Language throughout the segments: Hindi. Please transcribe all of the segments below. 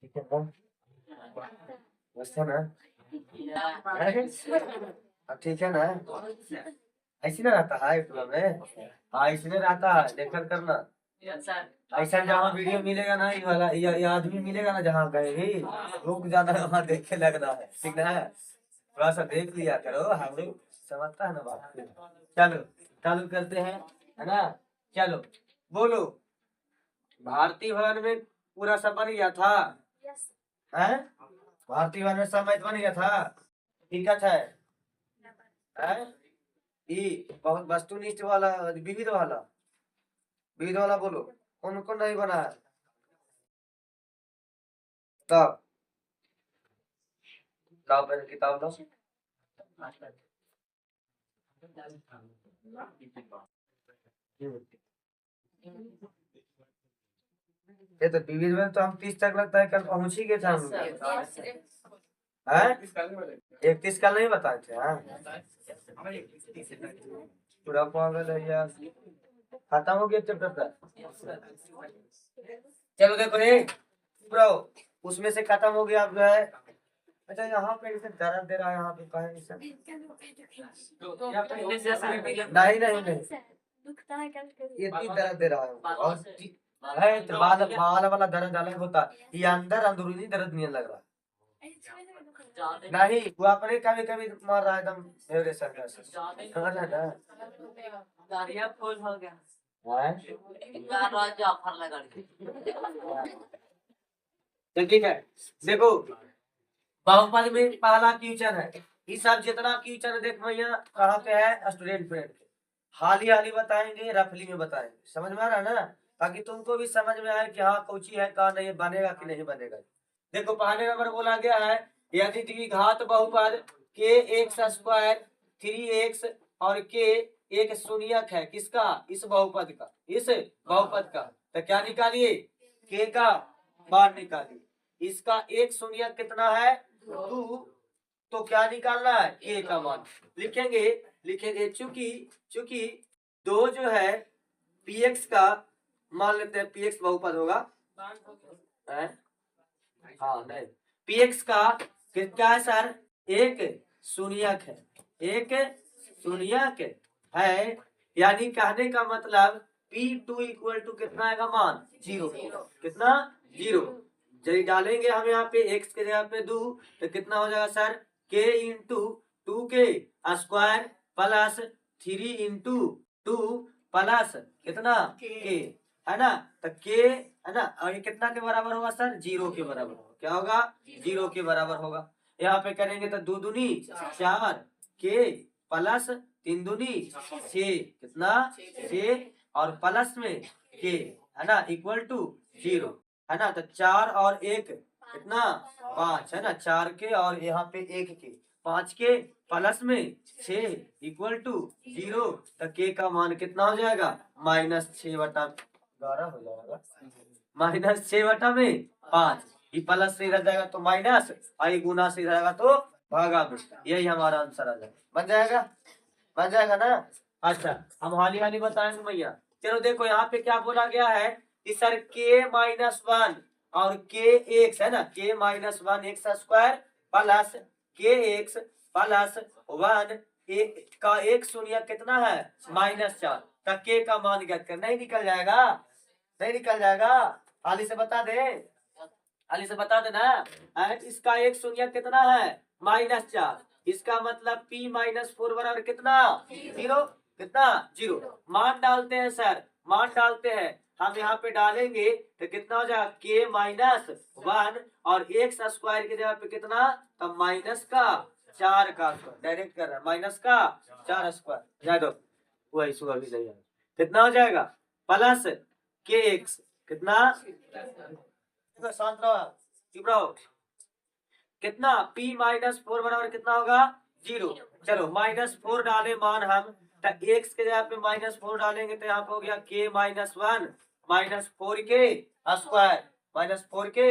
ठीक है ना? मस्त है ना? अब ठीक है ना? ऐसे ना रहता है यूट्यूब में। हाँ ऐसे नहीं रहता है, देखकर करना। ऐसा जहाँ वीडियो मिलेगा ना, ये वाला ये आदमी मिलेगा ना जहाँ गए भी, रुक जाना है, वहाँ देख के लगना है, ठीक ना है? थोड़ा सा देख लिया करो, हम लोग समझता है ना बात। चलो चालू करते हैं, है ना? चलो बोलो। भारतीय भवन में पूरा सब बन गया था? है? भारतीय भवन में सब मैच बन गया था? ठीक है। है? ई बहुत वस्तुनिष्ठ वाला, विविध वाला बोलो। कौन कौन नहीं बना है? तब लाओ पहले किताब लो। ये तो विविध में तो हम 30 तक लगता है कल पहुंच ही गए थे हम लोग। हैं? 31 का नहीं बताए थे? हाँ पूरा पागल है यार, खत्म हो गया चैप्टर का। चलो देखो ये पूरा उसमें से खत्म हो गया। अब जो है, अच्छा यहाँ पे इसे दर्द दे रहा है, यहाँ पे कहे इसे नहीं नहीं नहीं, ये तीन दर्द दे रहा है और है तो बाल बाल वाला दर्द अलग होता है, ये अंदर अंदरूनी दर्द नहीं लग रहा नहीं, वो अपने कभी कभी मार रहा है एकदम मेरे सर का से। समझ है ना? तो ठीक है देखो, बहुपद में पहला क्वेश्चन है, ये सब जितना क्वेश्चन देख भैया कहाँ पे है, स्टूडेंट फ्रेंड के हाली हाली बताएंगे, रफली में बताएंगे, समझ में आ रहा है ना? ताकि तुमको भी समझ में आए कि हाँ कोची है, कहाँ नहीं बनेगा कि नहीं बनेगा। देखो पहले नंबर बोला गया है, यदि द्विघात बहुपद के एक्स स्क्वायर 3x और के एक शून्यक है, किसका? इस बहुपद का, इस बहुपद का, तो क्या निकालिए? के का मान निकालिए। इसका एक शून्यक कितना है? 2। तो क्या निकालना है? के का मान लिखेंगे। चूंकि चूंकि दो जो है px का मान लेते हैं, px बहुपद होगा है? हाँ नहीं, px का क्या है सर? एक शून्यक है, एक शून्यक है, यानी कहने का मतलब P2 इक्वल टू कितना आएगा मान? 0। कितना? 0। यदि डालेंगे हम यहाँ पे x के जगह पे 2, तो कितना हो जाएगा सर? k इंटू 2 के स्क्वायर प्लस 3 इंटू 2 प्लस कितना? k, है ना? तो k है ना, और ये कितना के बराबर होगा सर? 0 के बराबर होगा। क्या होगा? 0 के बराबर होगा। यहाँ पे करेंगे तो 2 दूनी 4 के प्लस 3 दूनी 6, कितना? 6 और प्लस में के, है ना, इक्वल टू 0, है ना? तो 4 और 1 कितना? 5, है ना? 4 के और यहाँ पे 1 के, 5 के प्लस में 6 इक्वल टू 0। तो के का मान कितना हो जाएगा? -6/12 हो जाएगा। -6/5, ये प्लस से इधर जाएगा तो माइनस, और ये गुना से इधर आएगा तो भागा में। यही हमारा आंसर आ जाएगा। बन जाएगा? बन जाएगा ना? अच्छा हम हाली हाली बताएंगे भैया। चलो देखो यहाँ पे क्या बोला गया है कि सर k-1 और k(x) है ना, k-1 x square plus k(x) plus 1 का एक शून्य कितना है? -4। का k का मान ज्ञात कर, नहीं निकल जाएगा? नहीं निकल जाएगा? हाली से बता दे, हाली से बता देना। इसका एक शून्य कितना है? -4। इसका मतलब p-4 बराबर कितना? 0। कितना? 0। मान डालते हैं सर, मान डालते हैं हम यहाँ पे डालेंगे तो कितना हो जाएगा? k-1 और एक्स स्क्वायर की जगह पे कितना? तब -4 का स्क्वायर डायरेक्ट कर रहा है, -4 स्क्वायर जाए दो, वही सुगर भी नहीं है। कितना हो जाएगा? प्लस kx कितना? शांत रहो, चुप रहो। कितना? p-4 बराबर कितना होगा? 0। चलो -4 डाले मान हम, तो x के जगह पे -4 डालेंगे तो यहाँ पे हो गया k-1 -4 के स्क्वायर, -4 के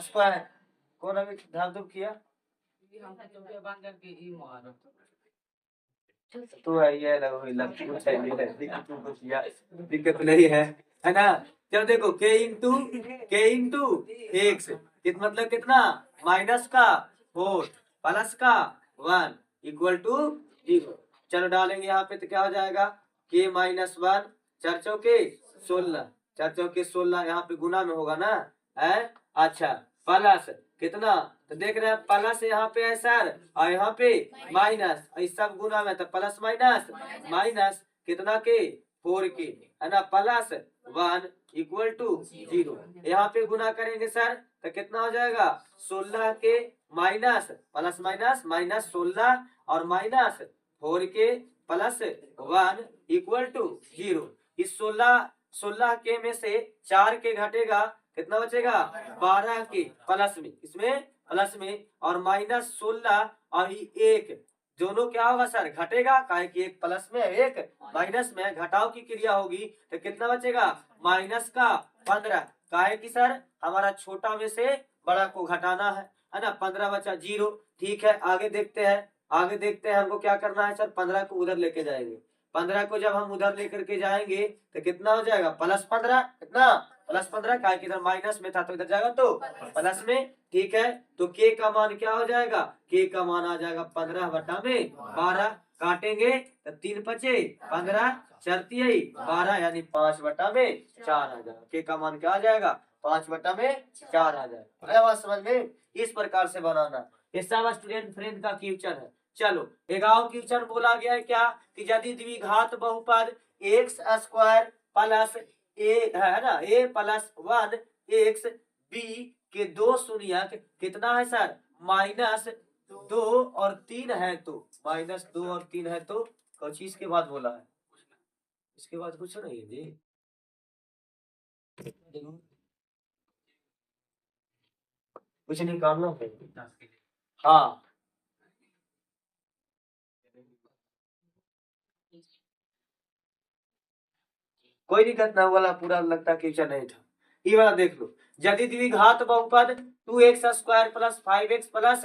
स्क्वायर। कौन अभी धाप धूप किया? तो है ये दिक्कत नहीं है, है ना? चलो देखो k इंटू एक्स मतलब कितना, माइनस का 4 प्लस का 1 इक्वल टू 0। चलो डालेंगे यहाँ पे तो क्या हो जाएगा, k माइनस 1 4 चौके 16, 4 चौके 16 यहाँ पे गुना में होगा ना है। अच्छा प्लस कितना, तो देख रहे हैं प्लस यहाँ पे है सर और यहाँ पे माइनस, इस सब गुना में तो प्लस माइनस माइनस कितना के 4 के है ना, प्लस 1 इक्वल टू 0। यहाँ पे गुना करेंगे सर तो कितना हो जाएगा 16 के माइनस प्लस माइनस माइनस 16 और माइनस 4 के प्लस 1 इक्वल टू 0। इस 16 के में से 4 के घटेगा कितना बचेगा 12 के प्लस में, इसमें प्लस में और माइनस 16 और एक दोनों क्या होगा सर घटेगा, काहे कि एक प्लस में एक माइनस में घटाव की क्रिया होगी तो कितना बचेगा माइनस का 15, काहे कि सर हमारा छोटा में से बड़ा को घटाना है ना। 15 बचा 0। ठीक है आगे देखते हैं, आगे देखते हैं हमको क्या करना है सर, 15 को उधर लेके जाएंगे। 15 को जब हम उधर लेकर के जाएंगे तो कितना हो जाएगा प्लस 15, कितना प्लस 15, काहे कि इधर माइनस में था तो इधर जाएगा तो प्लस में। ठीक है तो के का मान क्या हो जाएगा, के का मान आ जाएगा 15 बटा में 12, काटेंगे तो 3 बचे 15 चरती 12 यानी 5 बटा में 4 आ जाएगा। के का मान क्या आ जाएगा 5 बटा में 4 आ जाएगा। आया बात समझ में, इस प्रकार से बनाना। ये सब स्टूडेंट फ्रेंड का क्वेश्चन है। चलो एक और क्वेश्चन बोला गया है क्या कि यदि द्विघात बहुपद एक्स स्क्वायर प्लस ए है ना ए प्लस 1 एक्स बी के दो शून्यक कितना है सर माइनस 2 और 3 है, तो माइनस 2 और 3 है तो कुछ इसके बाद बोला है, इसके बाद कुछ नहीं है जी। कुछ निकालना है हाँ, कोई दिक्कत ना वाला पूरा लगता क्वेश्चन नहीं था। ये वाला देख लो, यदि द्विघात बहुपद 2x square plus 5x plus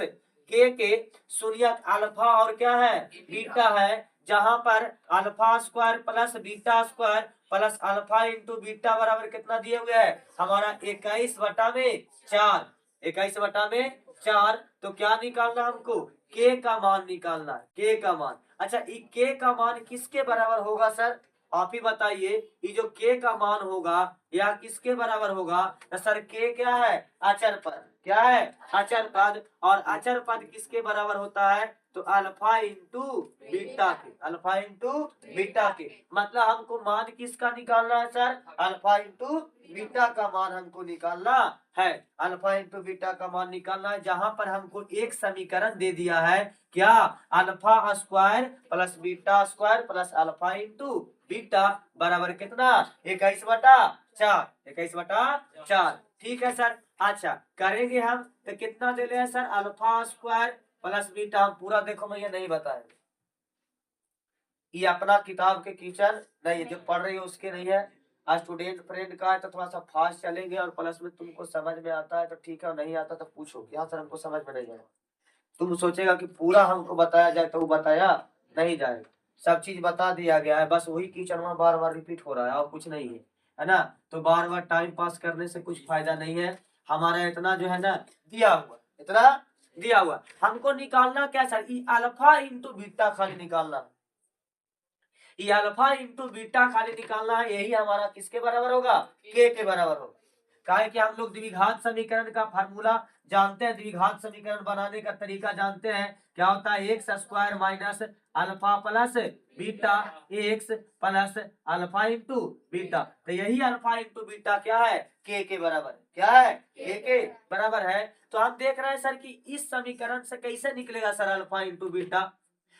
के शून्यक अल्फा और क्या है बीटा है, जहां पर alpha square plus beta square plus alpha into beta बराबर कितना दिए हुए है हमारा 21 बटा में 4, 21 बटा में 4। तो क्या निकालना हमको के का मान निकालना है, के का मान। अच्छा के का मान किसके बराबर होगा सर, आप ही बताइए। ये जो के का मान होगा यह किसके बराबर होगा, तो सर के क्या है अचर पद, क्या है अचर पद, और अचर पद किसके बराबर होता है तो अल्फा इंटू बीटा के, अल्फा इंटू बीटा के। मतलब हमको मान किसका निकालना है सर, अल्फा इंटू बीटा का मान हमको निकालना है, अल्फा इंटू बीटा का मान निकालना है। जहां पर हमको एक समीकरण दे दिया है क्या, alpha square plus beta square plus alpha into beta बराबर कितना 21 बटा 4, 21 बटा 4। ठीक है सर। अच्छा करेंगे हम तो कितना दे रहे हैं sir alpha square plus beta, हम पूरा देखो मैं ये नहीं बताएंगे, ये अपना किताब के क्वेश्चन नहीं है, जो पढ़ रही है उसके नहीं है। स्टूडेंट फ्रेंड का है तो थोड़ा सा फास्ट चलेंगे और प्लस में तुमको समझ में आता है तो ठीक है, नहीं आता तो पूछो यहाँ सर हमको समझ में नहीं आया। तुम सोचेगा कि पूरा हमको बताया जाए तो वो बताया नहीं जाएगा, सब चीज बता दिया गया है, बस वही क्वेश्चन वहाँ बार बार रिपीट हो रहा है और कुछ नहीं है ना। तो बार बार टाइम पास करने से कुछ फायदा नहीं है। हमारा इतना जो है ना दिया हुआ, इतना दिया हुआ, हमको निकालना क्या सर ई अल्फा इंटू बीटा खाली निकालना है, ये अल्फा इंटू बीटा खाली निकालना है। यही हमारा किसके बराबर होगा के बराबर होगा। काहे कि हम लोग द्विघात समीकरण का फार्मूला जानते हैं, द्विघात समीकरण बनाने का तरीका जानते हैं, क्या होता है x square minus alpha plus beta x plus alpha into beta. तो यही अल्फा इंटू बीटा क्या है के बराबर, क्या है के बराबर है। तो हम देख रहे हैं सर कि इस समीकरण से कैसे निकलेगा सर अल्फा इंटू बीटा,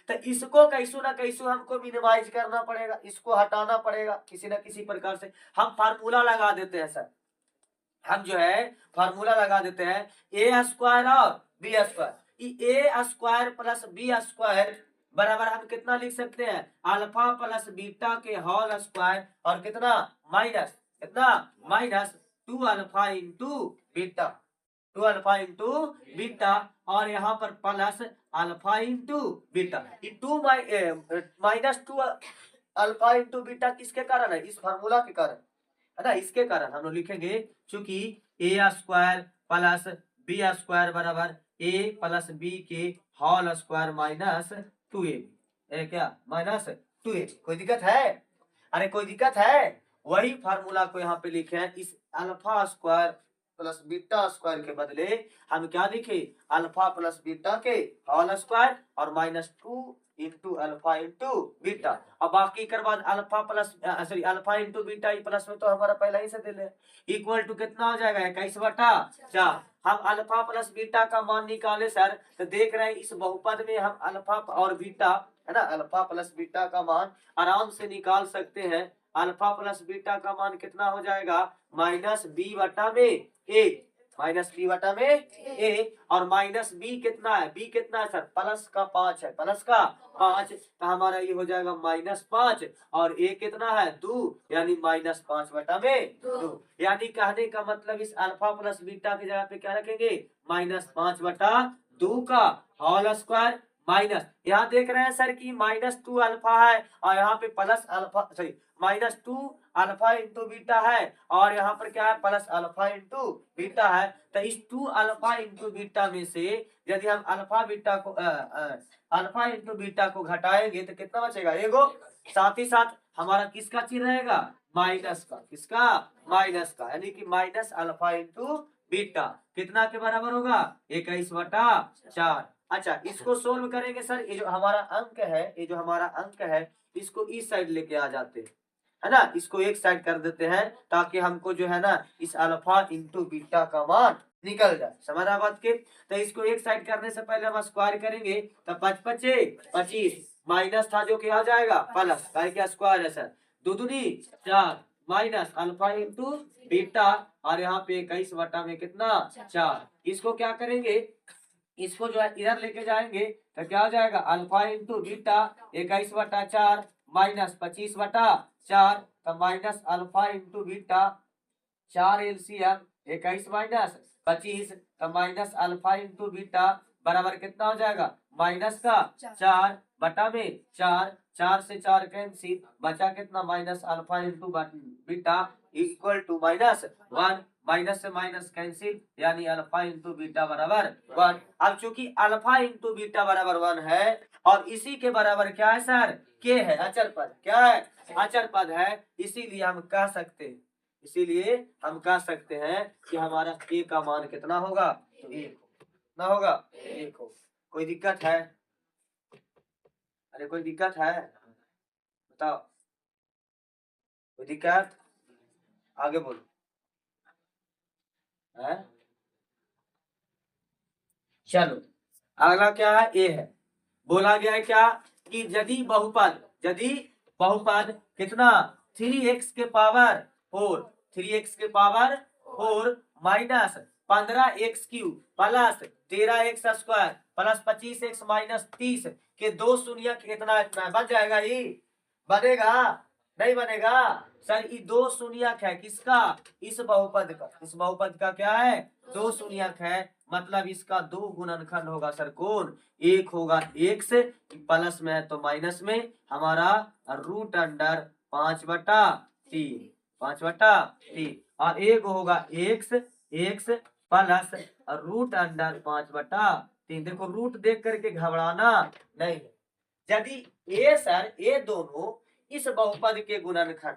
तो इसको कैसू ना कैसू हमको मिनिमाइज करना पड़ेगा, इसको हटाना पड़ेगा किसी ना किसी प्रकार से। हम फार्मूला लगा देते हैं सर, हम जो है फार्मूला लगा देते हैं ए स्क्वायर और बी स्क्वायर, ए स्क्वायर प्लस बी स्क्वायर बराबर हम कितना लिख सकते हैं अल्फा प्लस बीटा के होल स्क्वायर और कितना माइनस, कितना minus 2 alpha into beta, 2 alpha into beta और यहाँ पर प्लस अल्फा इंटू बीटा। ये 2 माइनस 2 अल्फा इंटू बीटा किसके कारण है, इस फार्मूला के कारण है ना, इसके कारण हम लोग लिखेंगे चूंकि ए स्क्वायर प्लस बी स्क्वायर बराबर ए प्लस बी के होल स्क्वायर माइनस 2ab, क्या माइनस 2ab। कोई दिक्कत है? अरे कोई दिक्कत है? वही फार्मूला को यहाँ पे लिखे हैं, इस alpha square plus beta square के बदले हम क्या लिखे, अल्फा प्लस बीटा के होल स्क्वायर और minus 2 into alpha into beta. अब बाकी कर बाद alpha plus sorry alpha into beta plus में तो हमारा पहला ही से दे ले, इक्वल टू कितना हो जाएगा 21/4। हम अल्फा प्लस बीटा का मान निकाले सर, तो देख रहे हैं इस बहुपद में हम अल्फा और बीटा है ना, अल्फा प्लस बीटा का मान आराम से निकाल सकते हैं। अल्फा प्लस बीटा का मान कितना हो जाएगा, माइनस बी बटा में ए, माइनस बी बटा में ए, और माइनस बी कितना है, बी कितना है सर, प्लस का 5 है, प्लस का 5, तो हमारा ये हो जाएगा -5, और ए कितना है 2, यानी -5 बटा में 2। यानी कहने का मतलब इस अल्फा प्लस बीटा की जगह पे क्या रखेंगे, -5 बटा 2 का होल स्क्वायर माइनस, यहाँ देख रहे हैं सर कि -2 अल्फा है और यहाँ पे plus alpha sorry -2 alpha into beta है, और यहाँ पर क्या है प्लस अल्फा इंटू बीटा है। तो इस 2 अल्फा इंटू बीटा में से यदि हम अल्फा इंटू बीटा को घटाएंगे तो कितना बचेगा, एगो। साथ ही साथ हमारा किसका चिन्ह रहेगा, माइनस का, किसका, माइनस का, यानी कि माइनस अल्फा इंटू बीटा कितना के बराबर होगा, 21/4। अच्छा, इसको सोल्व करेंगे सर, ये जो हमारा अंक है, ये जो हमारा अंक है इसको इस साइड लेके आ जाते हैं, है ना, इसको एक साइड कर देते हैं ताकि हमको जो है ना इस अल्फा इंटू बीटा का मान निकल जाए। समझ आ बात के? तो इसको एक साइड करने से पहले हम स्क्वायर करेंगे, तो 5 5 25, माइनस था जो कि आ जाएगा प्लस, क्या स्क्वायर है सर, 2 दूनी 4 माइनस अल्फा इंटू बीटा, और यहाँ पे 21 बटा में कितना 4। इसको क्या करेंगे, इसको जो है इधर लेके जाएंगे तो क्या हो जाएगा, अल्फा इंटू बीटा 21/4 माइनस 25/4, तो minus alpha into beta 4 LCM 21 minus 25, तो माइनस अल्फा इंटू बीटा बराबर कितना हो जाएगा, माइनस का 4 बटा में 4, 4 से 4 कैंसिल, बचा कितना minus alpha into beta equal to -1, minus से माइनस कैंसिल, यानी अल्फा इंटू बीटा बराबर 1। अब चूंकि अल्फा इंटू बीटा बराबर 1 है और इसी के बराबर क्या है सर, के है, अचर पद, क्या है, अचर पद है, इसीलिए हम कह सकते हैं कि हमारा के का मान कितना होगा, तो 1 कितना होगा, 1 हो। कोई दिक्कत है? अरे कोई दिक्कत है बताओ, कोई दिक्कत, आगे बोलो है? चलो अगला क्या है, ए है। बोला गया है क्या कि यदि बहुपद कितना 3x के पावर 4, 3x के power 4 minus 15x³ plus 13x square plus 25x minus 30 के दो शून्य कितना बन जाएगा, ये बनेगा नहीं बनेगा सर, ये दो शून्यक है, किसका, इस बहुपद का, इस बहुपद का क्या है, दो शून्यक है, मतलब इसका दो गुणनखंड होगा सर, कौन, एक होगा x प्लस में है तो माइनस में, हमारा √5/3, 5/3, और एक होगा x प्लस √5/3। देखो रूट देख करके घबराना नहीं है, यदि ये सर ये दोनों इस बहुपद के गुणनखंड,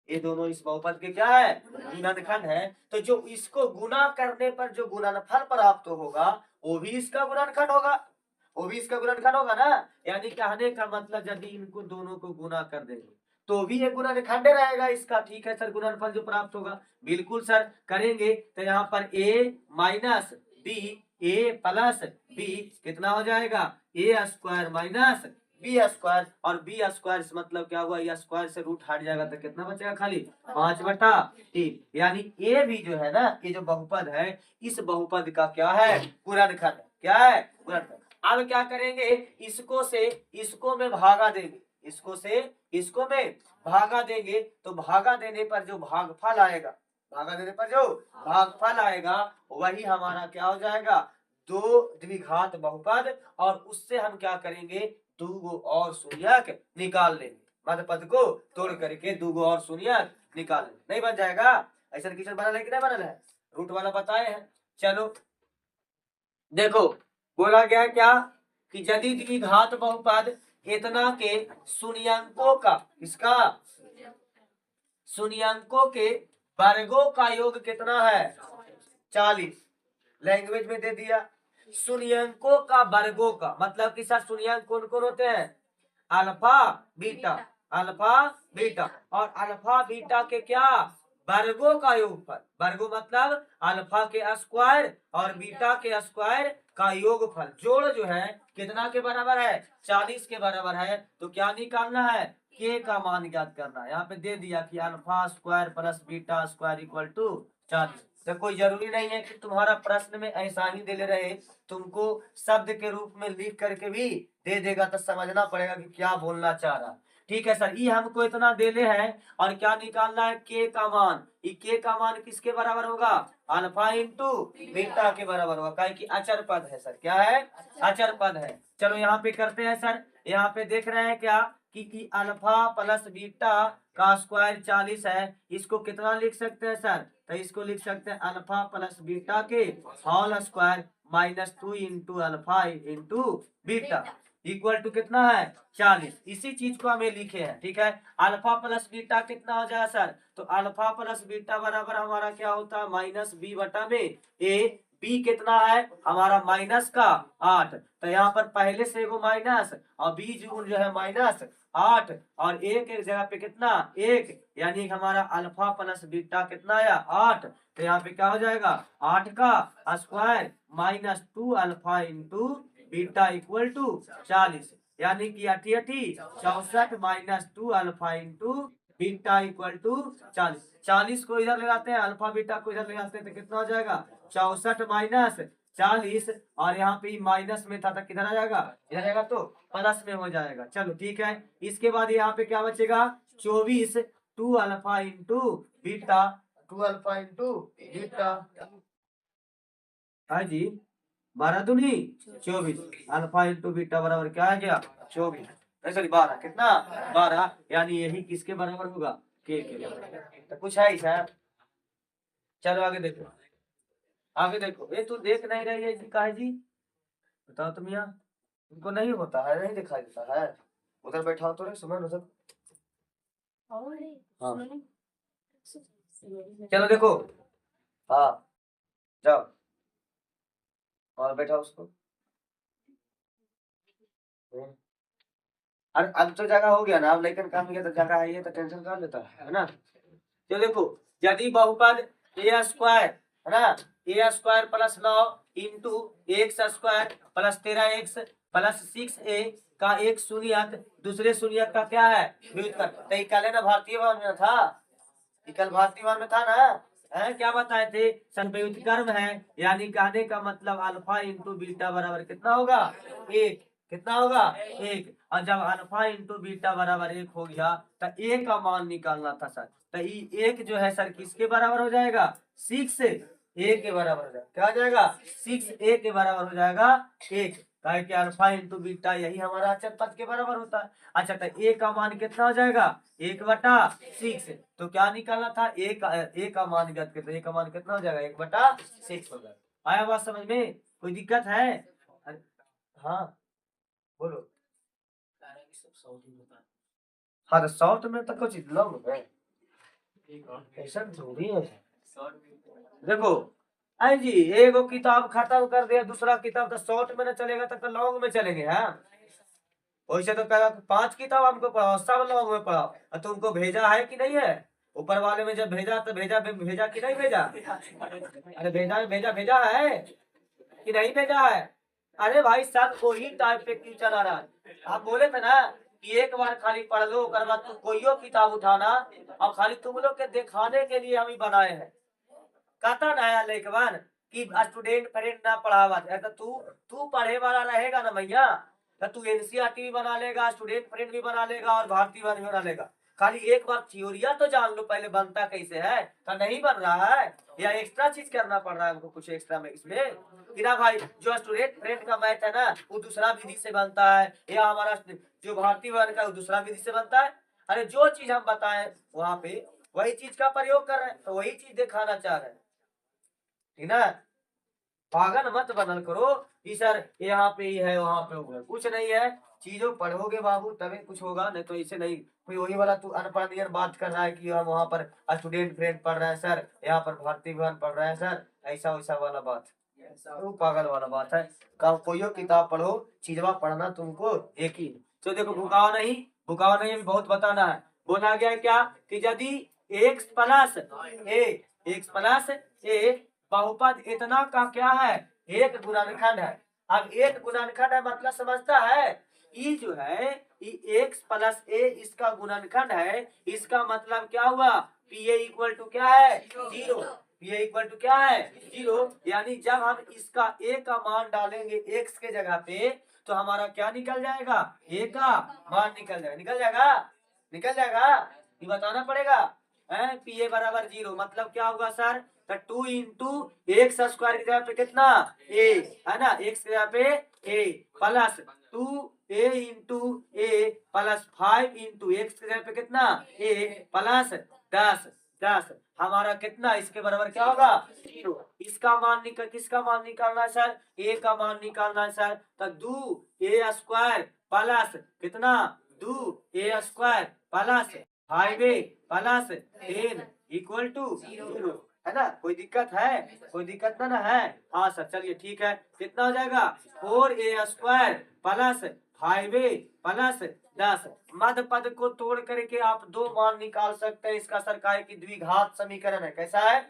ये दोनों इस बहुपद के क्या है, गुणनखंड है, तो जो इसको गुना करने पर जो गुणनफल प्राप्त होगा वो भी इसका गुणनखंड होगा, वो भी इसका गुणनखंड होगा ना। यानी कहने का मतलब यदि इनको दोनों को गुना कर देंगे तो भी ये गुणनखंड रहेगा इसका, ठीक है सर, गुणनफल जो प्राप्त होगा, बिल्कुल सर करेंगे। तो यहाँ पर a minus B, a plus B कितना हो जाएगा, a square minus B square, और बी स्क्वायर से मतलब क्या हुआ, ये स्क्वायर से रूट हट जाएगा तो कितना बचेगा, खाली 5/3। यानी ये भी जो है ना, ये जो बहुपद है इस बहुपद का क्या है, गुणनखंड, क्या है, गुणनखंड। अब क्या करेंगे, इसको से इसको में भागा देंगे, इसको से इसको में भागा देंगे, तो भागा देने पर जो भागफल आएगा, भागा देने पर जो भागफल आएगा वही हमारा क्या हो जाएगा, दो द्विघात बहुपद, और उससे हम क्या करेंगे, दो गो और शून्यक निकाल लेंगे, मध्य पद को तोड़ करके दो गो और शून्यक निकाल लेंगे, नहीं बन जाएगा, ऐसा क्वेश्चन बनल है कि नहीं बनल है, रूट वाला बताए हैं। चलो देखो बोला गया क्या कि यदि द्विघात बहुपद इतना के शून्यंकों का, इसका शून्यंकों के वर्गों का योग कितना है 40। लैंग्वेज में दे दिया शून्यंकों का वर्गों का, मतलब कि सर शून्यंक कौन कौन होते हैं अल्फा बीटा, अल्फा बीटा, और अल्फा बीटा के क्या वर्गों का योगफल। वर्गों मतलब अल्फा के स्क्वायर और बीटा के स्क्वायर का योगफल, जोड़ जो है कितना के बराबर है 40 के बराबर है। तो क्या निकालना है के का मान ज्ञात करना है। यहाँ पे दे दिया कि alpha square plus beta square equal to 40। तो कोई जरूरी नहीं है कि तुम्हारा प्रश्न में ऐसा ही दे ले रहे, तुमको शब्द के रूप में लिख करके भी दे देगा, तो समझना पड़ेगा कि क्या बोलना चाह रहा। ठीक है सर, ये हमको इतना दे ले है और क्या निकालना है के का मान। ये के का मान किसके बराबर होगा अल्फा इंटू बीटा के बराबर होगा, क्या कि अचर पद है सर। क्या है अचर पद है। चलो यहाँ पे करते हैं सर, यहाँ पे देख रहे हैं क्या कि अल्फा प्लस बीटा का स्क्वायर 40 है। इसको कितना लिख सकते हैं सर, तो इसको लिख सकते हैं अल्फा प्लस बीटा के whole square minus 2 into alpha into beta equal to कितना है 40। इसी चीज को हमें लिखे हैं। ठीक है, अल्फा प्लस बीटा कितना हो जाएगा सर, तो अल्फा प्लस बीटा बराबर हमारा क्या होता है माइनस बी बटा में ए। बी कितना है हमारा माइनस का 8, तो यहाँ पर पहले से एगो माइनस और बी जो है माइनस 8 और एक एक जगह पे कितना 1, यानी हमारा अल्फा प्लस बीटा कितना आया 8। तो यहाँ पे क्या हो जाएगा 8 का square minus 2 alpha into beta equal to 40, यानी कि 64 minus 2 alpha into beta equal to 40। 40 को इधर लगाते हैं अल्फा बीटा को इधर लगाते हैं तो कितना हो जाएगा 64 माइनस 40, और यहाँ पे माइनस में था तो किधर आ जाएगा इधर आएगा तो प्लस में हो जाएगा। चलो ठीक है, इसके बाद यहाँ पे क्या बचेगा 24 2 alpha into beta, 2 alpha into beta है जी 12 दूनी 24, अल्फा इंटू बीटा बराबर क्या आ गया 24, सॉरी 12, कितना 12, यानी यही किसके बराबर होगा के बराबर। तो कुछ है सर। चलो आगे देखो, आगे देखो। ये तू देख नहीं रही है जी, काहे जी बताओ तुम यहाँ, उनको नहीं होता है नहीं दिखाई देता है। उधर बैठा हो तो सुमन उधर। हाँ चलो देखो, हाँ जाओ और बैठा उसको। अरे अब तो जगह हो गया ना, अब लेकिन काम किया तो जगह है, ये तो टेंशन कर लेता है ना। तो देखो यदि बहुपद ए स्क्वायर है ना, a square plus 9 into x square plus 13x plus 6a का एक शून्यक दूसरे शून्यक का क्या है व्युत्क्रम। तो कल ना भारतीय भवन में था, कल भारतीय भवन में था ना, है क्या बताए थे संव्युत्क्रम है, यानी कहने का मतलब अल्फा इंटू बीटा बराबर कितना होगा 1, कितना होगा 1। और जब अल्फा इंटू बीटा बराबर 1 हो गया तो ए का मान निकालना था सर। तो ये 1 जो है सर किसके बराबर हो जाएगा 6 ए के बराबर हो जाएगा। क्या हो जाएगा 6 ए के बराबर हो जाएगा 1, काहे कि अल्फा इंटू बीटा यही हमारा अचर पद के बराबर होता है। अच्छा तो ए का मान कितना हो जाएगा 1/6। तो क्या निकालना था ए का मान ज्ञात करते, ए का मान कितना हो जाएगा 1/6 हो जाएगा। आया बात समझ में, कोई दिक्कत है? हाँ बोलो। हाँ तो शॉर्ट में तो कुछ लॉन्ग है, ऐसा थोड़ी है। देखो आई जी एगो किताब खत्म कर दिया, दूसरा किताब तो शॉर्ट में न चलेगा तो लॉन्ग में चलेंगे। हाँ वैसे तो कहा 5 किताब हमको पढ़ाओ, सब लॉन्ग में पढ़ाओ। और तुमको भेजा है कि नहीं है ऊपर वाले में, जब भेजा तो भेजा भेजा कि नहीं भेजा, अरे भेजा भेजा भेजा है कि नहीं भेजा है। अरे भाई सब वही टाइप पे क्यों चला रहा है। आप बोले थे ना कि एक बार खाली पढ़ लो उसके बाद तुम कोई किताब उठाना, और खाली तुम लोग के दिखाने के लिए हम ही बनाए हैं। कहता नया लेखवान कि स्टूडेंट फ्रेंड ना पढ़ावा, तो तू पढ़े वाला रहेगा ना भैया, तो तू एनसीईआरटी भी बना लेगा, स्टूडेंट फ्रेंड भी बना लेगा और भारतीय वन भी बना लेगा। खाली एक बार थ्योरिया तो जान लो पहले बनता कैसे है, तो नहीं बन रहा है या एक्स्ट्रा चीज करना पड़ रहा है हमको कुछ एक्स्ट्रा में इसमें कि ना भाई। जो स्टूडेंट फ्रेंड का मैथ है ना वो दूसरा विधि से बनता है, या हमारा जो भारतीय वन का वो दूसरा विधि से बनता है। अरे जो चीज हम बताए वहां पे वही चीज का प्रयोग कर रहे हैं, तो वही चीज दिखाना चाह रहे हैं, ठीक ना। पागल मत बनल करो कि सर यहाँ पे ही है वहां पे होगा, कुछ नहीं है। चीजों पढ़ोगे बाबू तभी कुछ होगा, नहीं तो ऐसे नहीं। कोई वही वाला तू अनपढ़ नियर बात कर रहा है कि हम वहाँ पर स्टूडेंट फ्रेंड पढ़ रहे हैं सर, यहाँ पर भारती भवन पढ़ रहे हैं सर, ऐसा वैसा वाला बात, वो पागल वाला बात है। कोई किताब पढ़ो, चीजवा पढ़ना तुमको एक ही। तो देखो भुकाओ नहीं, भुकाओ नहीं, अभी बहुत बताना है। बोला गया है क्या कि यदि एक्स प्लस ए बहुपद इतना का क्या है, एक गुणनखंड है। अब एक गुणनखंड है मतलब समझता है, ये जो है एक्स प्लस ए इसका गुणनखंड है, इसका मतलब क्या हुआ, पी ए इक्वल टू क्या है, 0। पी ए इक्वल टू क्या है, 0। यानी जब हम इसका ए का मान डालेंगे एक्स के जगह पे, तो हमारा क्या निकल जाएगा, ए का मान निकल जाएगा। निकल जाएगा, निकल जाएगा, ये बताना पड़ेगा। पी ए बराबर 0 मतलब क्या होगा सर, तो 2 इंटू एक्स स्क्वायर की जगह पे कितना ए है ना, एक्स की जगह पे ए प्लस 2 ए इंटू ए प्लस 5 इंटू एक्स की जगह पे कितना ए प्लस 10 हमारा कितना इसके बराबर क्या होगा, 0। इसका मान किसका मान निकालना है सर, ए का मान निकालना है सर। तो 2 ए स्क्वायर प्लस कितना 2 a square plus 5 a plus 10 equal to 0 है ना। कोई दिक्कत है, कोई दिक्कत ना है। हाँ सर चलिए ठीक है, कितना हो जाएगा 4 ए स्क्वायर प्लस 5 ए प्लस 10। मध्य पद को तोड़ करके आप दो मान निकाल सकते हैं। इसका सरकार की द्विघात समीकरण है, कैसा है,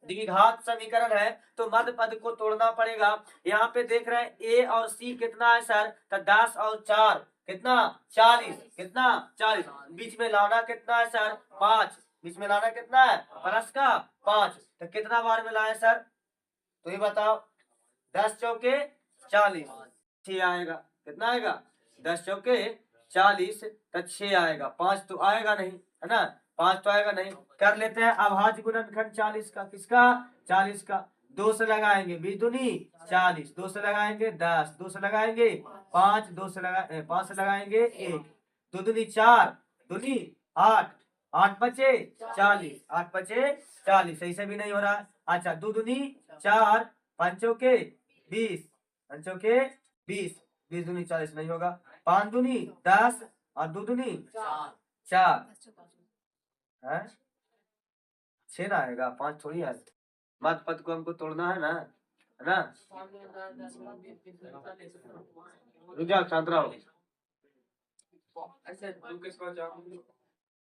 द्विघात समीकरण है। तो मध्य पद को तोड़ना पड़ेगा। यहाँ पे देख रहे हैं ए और सी कितना है सर, तो 10 और 4 कितना 40, कितना 40। बीच में लाना कितना है सर 5, बीच में लाना कितना है प्लस का 5। तो कितना बार में लाए सर, तो ये बताओ 10 चौके 40, 6 आएगा। कितना आएगा 10 चौके 40 तो 6 आएगा, 5 तो आएगा नहीं है ना, 5 तो आएगा नहीं। कर लेते हैं अभाज्य गुणनखंड 40 का, किसका 40 का। 2 से लगाएंगे 20 दूनी 40, 2 से लगाएंगे 10, 2 से लगाएंगे 5, 2 से लगा 5 से लगाएंगे 1, 2 दूनी 4, दूनी 8, 8 बचे 40, 8 बचे 40, सही से भी नहीं हो रहा। अच्छा 2 दूनी 4, 5 चौके 20, 5 चौके 20, 20 दूनी 40 नहीं होगा। 5 दूनी 10 और 2 दूनी 4 है 6 ना आएगा, 5 थोड़ी आएगा। मध्य पद को हमको तोड़ना है ना, है ना। रुक जाओ शांत रहो।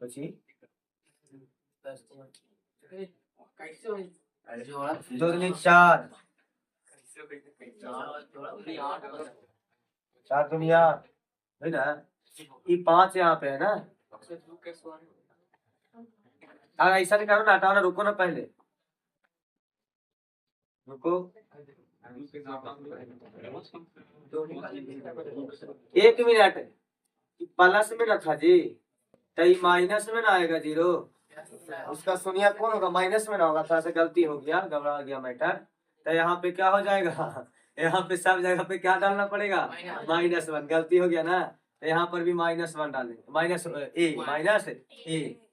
પછી 2 दूनी 4, 4 दूनी 8 है ना, ये 5 यहाँ पे है ना। अगर ऐसा नहीं करो ना, हटाओ ना, रुको ना, पहले रुको, एक मिनट, प्लस में ना था जी, तो ये माइनस में ना आएगा 0। उसका सुनिया कौन होगा, माइनस में ना होगा, थोड़ा सा गलती हो गया, घबरा गया मैटर। तो यहाँ पे क्या हो जाएगा, यहाँ पे सब जगह पे क्या डालना पड़ेगा, -1, गलती हो गया ना। तो यहाँ पर भी -1 डालेंगे,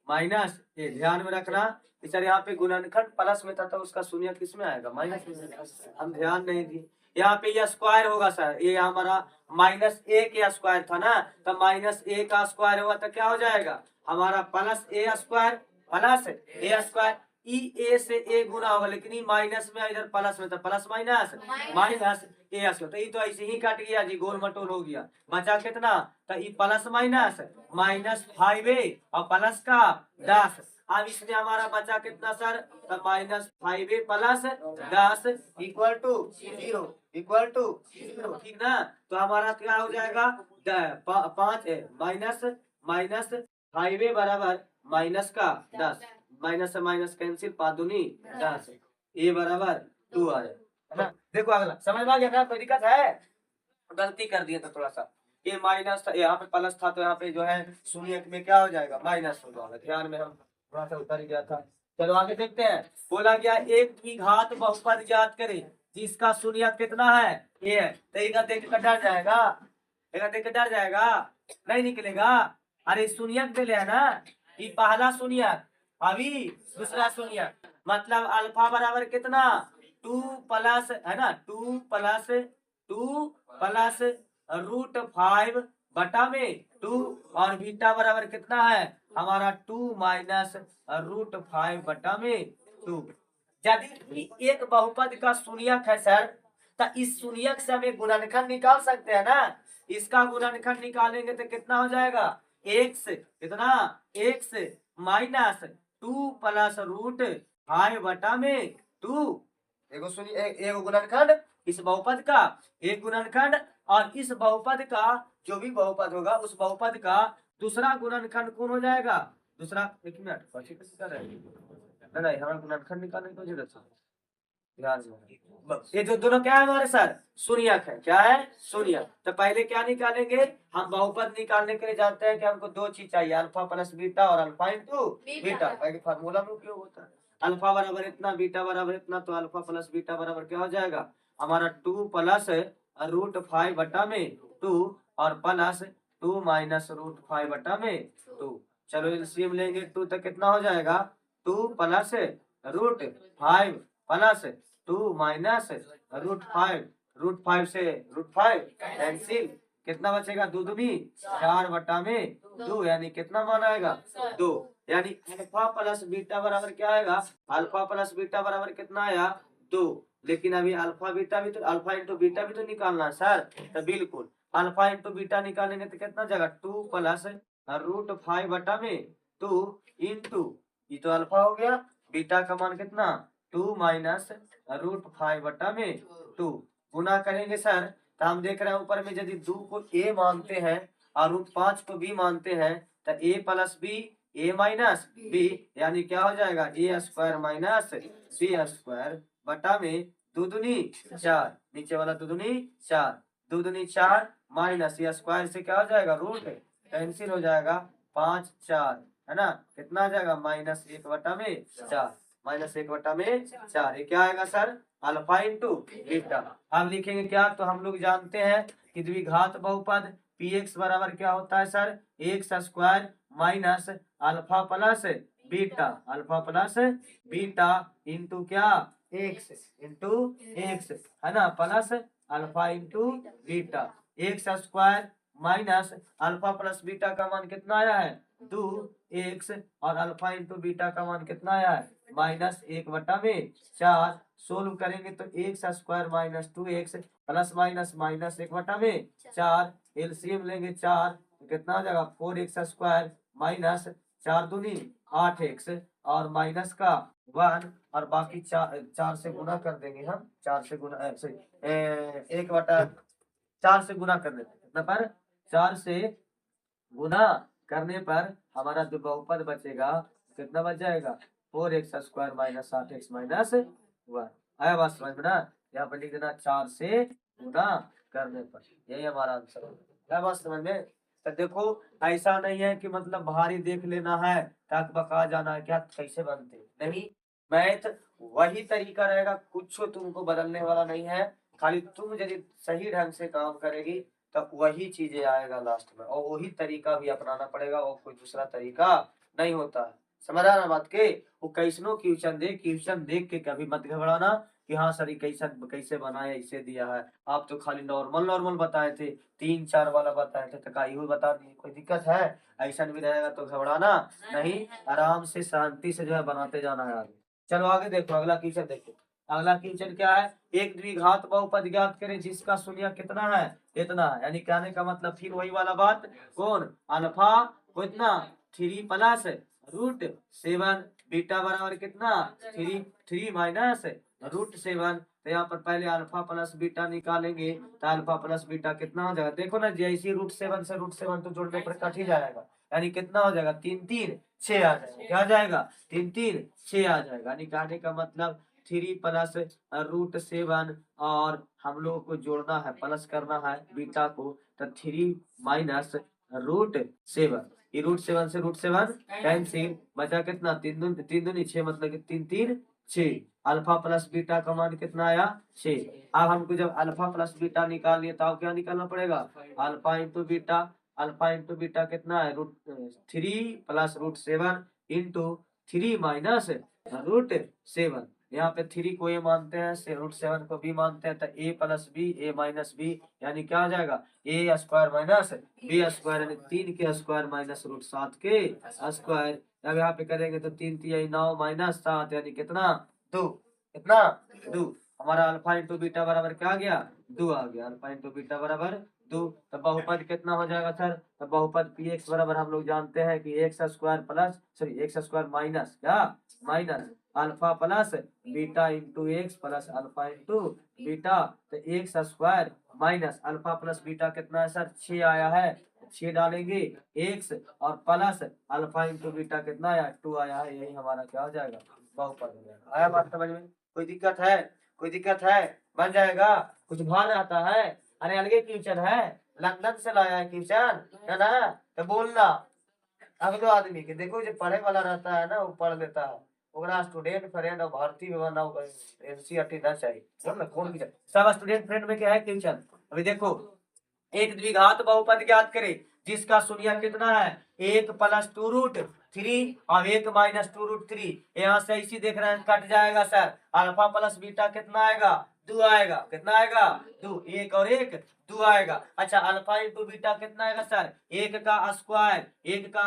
माइनस ए ध्यान में रखना। सर यहाँ पे गुणनखंड प्लस में था तो उसका शून्य किस में आएगा, माइनस में, हम ध्यान नहीं दिए। यहाँ पे यह स्क्वायर होगा सर, ये हमारा -a का स्क्वायर था ना, तो -a का स्क्वायर होगा तो क्या हो जाएगा हमारा +a square plus a square. A से ए गुना होगा, लेकिन ये माइनस में इधर प्लस में, तो प्लस माइनस ए स्क्वायर। तो ये तो ऐसे ही कट गया जी, गोल मटोल हो गया। बचा कितना, तो ये प्लस माइनस -5a और प्लस का 10। अब इसमें हमारा बचा कितना सर, तो -5a plus 10 equal to 0, equal to 0, ठीक ना। तो हमारा क्या हो जाएगा 5 -5a बराबर माइनस का 10, माइनस से माइनस कैंसिल, 5 दूनी 10, ए बराबर 2 आ जाए, है ना। देखो अगला समझ में आ गया ना, कोई दिक्कत है, गलती कर दिए तो थोड़ा सा, ये माइनस था, यहाँ पे प्लस था, तो यहाँ पे जो है शून्य में क्या हो जाएगा माइनस हो जाएगा। ध्यान में हम थोड़ा सा उतर गया था। चलो आगे देखते हैं। बोला गया एक द्विघात बहुपद ज्ञात करें जिसका शून्य कितना है, ये है। तो एक देख कर डर जाएगा, एक देख कर डर जाएगा, नहीं निकलेगा। अरे शून्य दे लिया ना, ये पहला शून्य, अभी दूसरा शून्य, मतलब अल्फा बराबर कितना 2 प्लस है ना 2 प्लस √5 बटा में 2 और बीटा बराबर कितना है हमारा 2 माइनस √5 बटा में 2। यदि एक बहुपद का शून्यक है सर तो इस शून्यक से हम एक गुणनखंड निकाल सकते हैं ना। इसका गुणनखंड निकालेंगे तो कितना हो जाएगा x कितना x माइनस 2 प्लस √5 बटा में 2। एगो गुणनखंड इस बहुपद का एक गुणनखंड और इस बहुपद का जो भी बहुपद होगा उस बहुपद का दूसरा गुणनखंड कौन हो जाएगा दूसरा। एक मिनट नहीं हमारा गुणनखंड निकालने की जरूरत है। ये जो दोनों क्या है हमारे सर शून्यक है। क्या है शून्यक। तो पहले क्या निकालेंगे हम बहुपद निकालने के लिए जानते हैं कि हमको दो चीज चाहिए अल्फा प्लस बीटा और अल्फा इंटू बीटा। फार्मूला में उपयोग होता है अल्फा बराबर इतना बीटा बराबर इतना तो अल्फा प्लस बीटा बराबर क्या हो जाएगा हमारा 2 प्लस √5 बटा में 2 और प्लस 2 माइनस √5 बटा में 2। चलो एलसीएम लेंगे 2 तक कितना हो जाएगा 2 प्लस √5 प्लस 2 माइनस √5 से √5 कैंसिल कितना बचेगा 2 दूनी 4 बटा में 2 यानी कितना मान आएगा 2। यानी अल्फा प्लस बीटा बराबर क्या आएगा अल्फा प्लस बीटा बराबर कितना आया 2। लेकिन अभी अल्फा बीटा भी तो अल्फा इंटू बीटा भी तो निकालना है सर। तो बिल्कुल अल्फा इंटू बीटा निकालेंगे तो कितना जगह 2 प्लस √5 बटा में 2 इंटू ये तो अल्फा हो गया बीटा का मान कितना 2 माइनस √5 बटा में 2 गुना करेंगे सर। तो हम देख रहे हैं ऊपर में यदि 2 को a मानते हैं और √5 को b मानते हैं तो a plus B a minus b यानी क्या हो जाएगा a square minus b square बटा में 2 दूनी 4 नीचे वाला 2 दूनी 4 2 दूनी 4 माइनस ये स्क्वायर से क्या हो जाएगा रूट कैंसिल हो जाएगा 5 4 है ना कितना आ जाएगा -1 बटा में 4 -1 बटा में 4 ये क्या आएगा सर अल्फा इंटू बीटा। अब लिखेंगे क्या तो हम लोग जानते हैं कि द्विघात बहुपद px बराबर क्या होता है sir x square minus alpha plus beta into क्या एक्स है ना plus alpha into beta x square minus alpha plus beta का मान कितना आया है 2x और अल्फा इंटू बीटा का मान कितना आया है -1 बटा में 4। सोल्व करेंगे तो x square minus 2x plus minus -1 बटा में 4 एलसीएम लेंगे 4 तो कितना हो जाएगा 4x स्क्वायर माइनस 4 दूनी 8x और माइनस का 1 और बाकी 4 से गुना कर देंगे हम 4 से गुना 1 बटा 4 से गुना कर देते कितना पर 4 से गुना करने पर हमारा जो बहुपद बचेगा कितना बच जाएगा 4x square minus 8x minus 1 आया बात समझ में ना। यहाँ पर लिख देना 4 से गुना करने पर यही हमारा आंसर है बात समझ में। तो देखो ऐसा नहीं है कि मतलब भारी देख लेना है तक बका जाना है क्या कैसे बनते नहीं मैथ वही तरीका रहेगा कुछ तुमको बदलने वाला नहीं है। खाली तुम यदि सही ढंग से काम करेगी तब वही चीजें आएगा लास्ट में और वही तरीका भी अपनाना पड़ेगा और कोई दूसरा तरीका नहीं होता है। समझ रहा ना बात के वो कैसनो क्वेश्चन देख के कभी मत घबराना कि हाँ सर कैसे बनाया इसे दिया है। आप तो खाली नॉर्मल बताए थे 3 4 वाला बताए थे तो ही बता दिए कोई दिक्कत है ऐसा भी रहेगा तो घबराना नहीं आराम से शांति से जो है बनाते जाना है आगे। चलो आगे देखो अगला क्वेश्चन देखो। अगला क्वेश्चन क्या है एक द्विघात बहुपद ज्ञात करें जिसका शून्य कितना है इतना है। यानी कहने का मतलब फिर वही वाला बात कौन अल्फा कितना 3 प्लस √7 बीटा बराबर कितना 3 माइनस √7। तो यहाँ पर पहले अल्फा प्लस बीटा निकालेंगे तो अल्फा प्लस बीटा कितना हो जाएगा देखो ना जैसे √7 से √7 तो जोड़ने पर कट ही जाएगा यानी कितना हो जाएगा 3 3 6 आ जाएगा क्या आ जाएगा 3 3 6 आ जाएगा। यानी कहने का मतलब 3 प्लस √7 और हम लोग को जोड़ना है प्लस करना है बीटा को तो 3 माइनस √7 ये √7 से √7 कैंसिल बचा कितना 3 दूनी 6 मतलब कि 3 3 6 अल्फा प्लस बीटा का मान कितना आया 6। अब हमको जब अल्फा प्लस बीटा निकाल लिया तो क्या निकालना पड़ेगा अल्फा इंटू बीटा कितना है 3 प्लस √7 इंटू 3 माइनस √7 यहाँ पे 3 को ए मानते हैं, √7 को बी मानते हैं, तो ए प्लस बी ए माइनस बी यानी क्या हो जाएगा ए स्क्वायर माइनस बी स्क्वायर यानी 3 के स्क्वायर माइनस √7 के स्क्वायर। अब यहाँ पे करेंगे तो 3 3 9 माइनस 7 यानी कितना 2, कितना 2। हमारा अल्फा इंटू बीटा बराबर क्या आ गया 2 आ गया, अल्फा इंटू बीटा बराबर 2। तो बहुपद कितना हो जाएगा सर, तो बहुपद पी एक्स बराबर हम लोग जानते हैं कि x square plus sorry x square minus क्या minus alpha plus beta into x plus alpha into beta. तो x square minus alpha plus beta कितना है सर 6 आया है, 6 डालेंगे एक्स और प्लस अल्फा इंटू बीटा कितना आया 2 आया है, यही हमारा क्या हो जाएगा बहुपद हो जाएगा। आया बात समझ में, कोई दिक्कत है, कोई दिक्कत है, बन जाएगा। कुछ भार रहता है, अरे अलगे क्वेश्चन है, लंदन से लाया है क्वेश्चन है ना, तो बोलना अगले आदमी के देखो जो पढ़े वाला रहता है ना वो पढ़ लेता है, ओकरा स्टूडेंट फ्रेंड और भर्ती में बना एनसीईआरटी ना चाहिए ना कौन की सब स्टूडेंट फ्रेंड में क्या है क्वेश्चन। अभी देखो एक द्विघात बहुपद ज्ञात करे जिसका शून्य कितना है 1 प्लस 2√3 और 1 माइनस 2√3। यहाँ से इसी देख रहे हैं कट जाएगा सर, अल्फा प्लस बीटा कितना आएगा 2 आएगा, कितना आएगा 2, 1 और 1 2 आएगा। अच्छा अल्फा इंटू बीटा कितना आएगा सर 1 का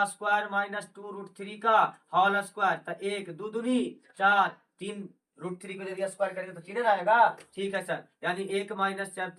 स्क्वायर माइनस 2√3 का होल स्क्वायर, तो 1 2 दूनी 4 3 √3 को यदि स्क्वायर करेंगे तो 3 आएगा, ठीक है सर। यानी 1 माइनस 4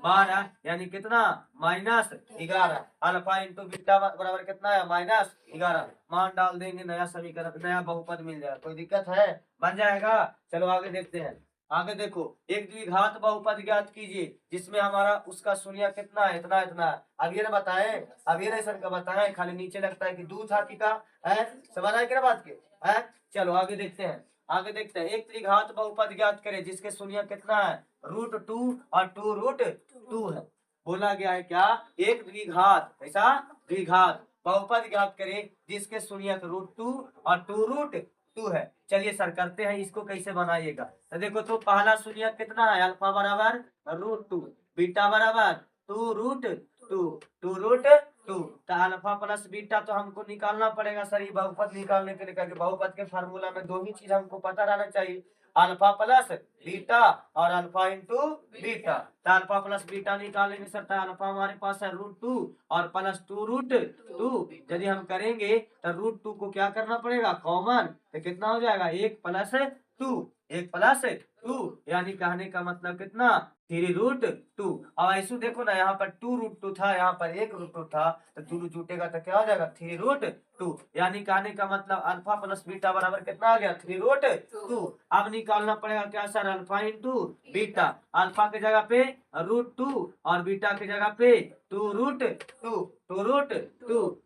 12 यानी कितना -11। अल्फा इंटू बीटा बराबर कितना है -11। मान डाल देंगे, नया समीकरण नया बहुपद मिल जाएगा, कोई दिक्कत है, बन जाएगा। चलो आगे देखते हैं। आगे देखो एक द्विघात बहुपद ज्ञात कीजिए जिसमें हमारा उसका शून्य कितना है इतना इतना। अब ये ना बताएं, अब ये नहीं सर का बताएं, खाली नीचे लगता है कि दू था कि का है, समझ आए क्या बात के है। चलो आगे देखते हैं, आगे देखते हैं। एक त्रिघात बहुपद ज्ञात करें जिसके शून्य कितना है √2 और 2√2 है। बोला गया है क्या एक द्विघात ऐसा द्विघात बहुपद ज्ञात करें जिसके शून्य √2 और 2√2 है। चलिए सर करते हैं, इसको कैसे बनाइएगा। तो देखो तो पहला शून्य कितना है अल्फा बराबर √2 बीटा बराबर 2√2 तो अल्फा प्लस बीटा तो हमको निकालना पड़ेगा सर। ये बहुपद निकालने के लिए क्योंकि बहुपद के फार्मूला में दो ही चीज हमको पता रहना चाहिए, अल्फा प्लस बीटा और अल्फा इंटू बीटा। तो अल्फा प्लस बीटा निकालेंगे सर, तो अल्फा हमारे पास है √2 और प्लस 2√2। यदि हम करेंगे तो √2 को क्या करना पड़ेगा कॉमन, तो कितना हो जाएगा 1 प्लस 2 यानी कहने का मतलब कितना 3√2। अब ऐसे देखो ना यहाँ पर 2√2 था, यहाँ पर 1√2 था, तो 2 जुटेगा तो क्या हो जाएगा 3√2। यानी कहने का मतलब अल्फा प्लस बीटा बराबर कितना आ गया 3√2। अब निकालना पड़ेगा क्या sir alpha into beta, alpha की जगह पे √2 और बीटा की जगह पे 2√2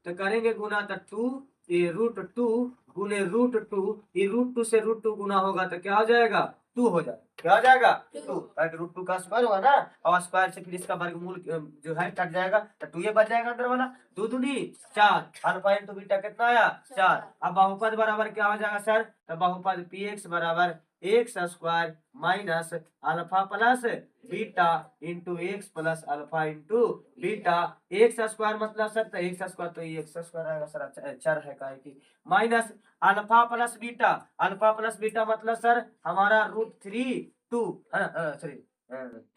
तो करेंगे गुना, तो 2 ये √2 गुने √2, ये √2 से √2 गुना होगा तो क्या हो जाएगा 2 हो जाएगा, क्या हो जाएगा 2, √2 का स्क्वायर होगा ना, और स्क्वायर से फिर इसका वर्गमूल जो है कट जाएगा तो 2 ये बच जाएगा अंदर वाला, 2 दूनी 4, अल्फा इंटू बीटा कितना आया 4। अब बहुपद बराबर क्या हो जाएगा सर, तो बहुपद पी एक्स बराबर x square minus alpha plus beta into x plus alpha into beta. X square मतलब सर तो एक्स स्क्वायर तो एक्स स्क्वायर आएगा सर, चर है काहे की, माइनस अल्फा प्लस बीटा मतलब सर हमारा √3 सॉरी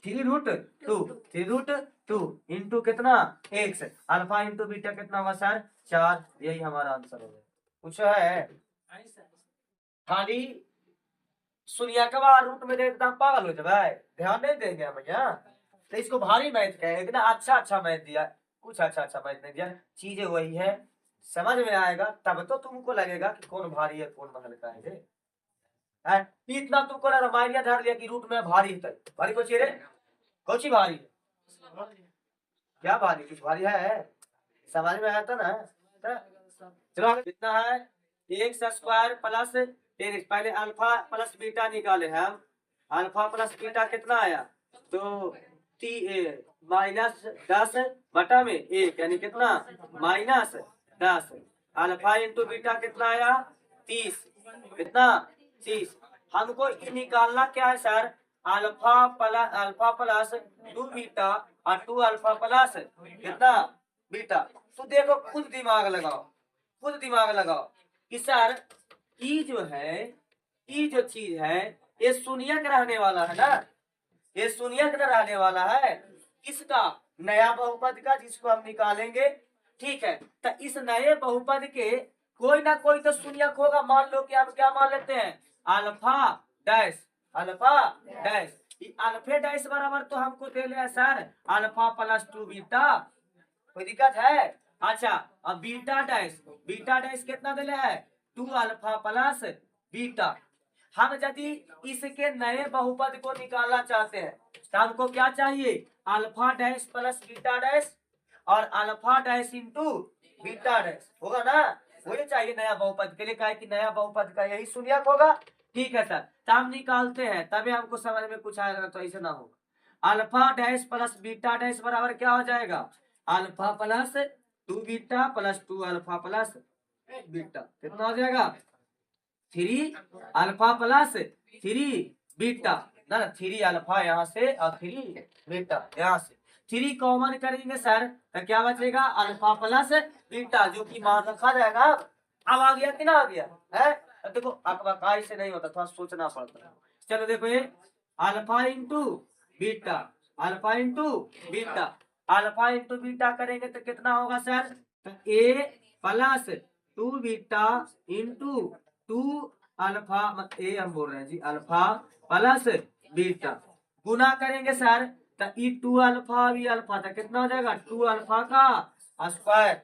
3√2 इंटू कितना एक्स, अल्फा इंटू बीटा कितना हुआ सर 4, यही हमारा आंसर होगा। कुछ है खाली शून्य का रूट में देखता हम पागल हो जाए, ध्यान नहीं देंगे भैया। तो इसको भारी मैथ कहे, इतना अच्छा मैथ दिया, कुछ अच्छा मैथ नहीं दिया, चीजें वही है, समझ में आएगा तब तो तुमको लगेगा कि कौन भारी है कौन हल्का है। इतना तुमको रामायण धर लिया कि रूट में भारी है, भारी को चेहरे कौची भारी है, क्या भारी कुछ भारी है, समझ में आया था ना। चलो कितना है एक्स स्क्वायर प्लस 10, पहले अल्फा प्लस बीटा निकाले हम, अल्फा प्लस बीटा कितना आया तो -10/1 यानी कितना -10, अल्फा इंटू बीटा कितना आया 30, कितना 30। हमको ये निकालना क्या है सर अल्फा प्लस 2 बीटा और 2 अल्फा प्लस कितना बीटा। तो देखो खुद दिमाग लगाओ कि सर ये जो है ये जो चीज है ये शून्यक रहने वाला है ना, ये शून्यक न रहने वाला है किसका, नया बहुपद का, जिसको हम निकालेंगे। ठीक है, तो इस नए बहुपद के कोई ना कोई तो शून्यक होगा। मान लो कि हम क्या मान लेते हैं, alpha dash, alpha dash. Alpha dash बराबर तो हमको दे लिया सर अल्फा प्लस 2 बीटा, कोई दिक्कत है। अच्छा, अब बीटा डैश, बीटा डैश कितना दिले है, 2 अल्फा प्लस बीटा। हम यदि इसके नए बहुपद को निकालना चाहते हैं तो हमको क्या चाहिए, alpha dash plus beta dash और alpha dash into beta dash होगा ना, वही चाहिए नया बहुपद के लिए। कहा कि नया बहुपद का यही शून्यक होगा। ठीक है सर, तो हम निकालते हैं तभी हमको समझ में कुछ आएगा, तो ऐसे ना होगा। Alpha dash plus beta dash बराबर क्या हो जाएगा, alpha plus 2 beta plus 2 alpha plus beta, कितना हो जाएगा 3 अल्फा प्लस 3 बीटा ना, 3 अल्फा यहाँ से और 3 बीटा यहाँ से। 3 कॉमन करेंगे सर तो क्या बचेगा, अल्फा प्लस बीटा, जो कि मान रखा जाएगा। अब आ गया कि ना आ गया है, देखो अकबकाई से नहीं होता, थोड़ा सोचना पड़ता है। चलो देखो ये alpha into beta, alpha into beta, alpha into beta करेंगे तो कितना होगा सर, तो ए प्लस 2 बीटा इंटू 2 अल्फा, ए हम बोल रहे हैं जी, अल्फा प्लस बीटा गुना करेंगे सर तो ई 2 अल्फा भी अल्फा था, कितना हो जाएगा 2 अल्फा का स्क्वायर,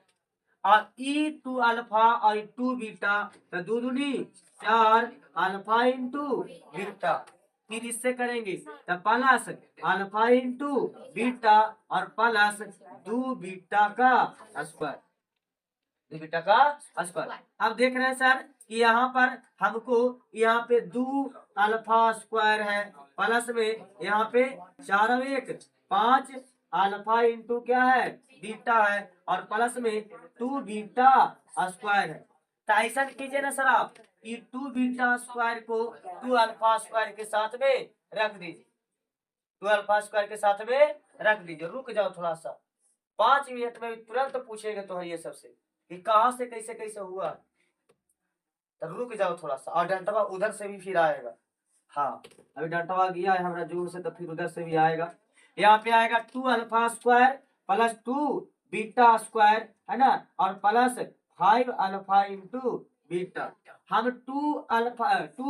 और ई 2 अल्फा और 2 बीटा तो 2 दूनी 4 अल्फा इंटू बीटा। फिर इससे करेंगे तो प्लस अल्फा इंटू बीटा और प्लस 2 बीटा का स्क्वायर, 2 बीटा का स्क्वायर। अब देख रहे हैं सर कि यहाँ पर हमको यहाँ पे 2 अल्फा स्क्वायर है, प्लस में यहाँ पे 4 और 1 5 अल्फा इंटू क्या है बीटा है, और प्लस में 2 बीटा स्क्वायर है। तो ऐसा कीजिए ना सर आप कि 2 बीटा स्क्वायर को 2 अल्फा स्क्वायर के साथ में रख दीजिए, 2 अल्फा स्क्वायर के साथ में रख दीजिए। रुक जाओ थोड़ा सा, 5 मिनट में तुरंत पूछेंगे तो ये सबसे कि कहाँ से कैसे कैसे हुआ, तब रुक जाओ थोड़ा सा। और डंटवा उधर से भी फिर आएगा, हाँ अभी डंटवा गया है हमारा जोर से, तो फिर उधर से भी आएगा। यहाँ पे आएगा 2 alpha square plus 2 beta square है ना, और प्लस 5 अल्फा इंटू बीटा। हम 2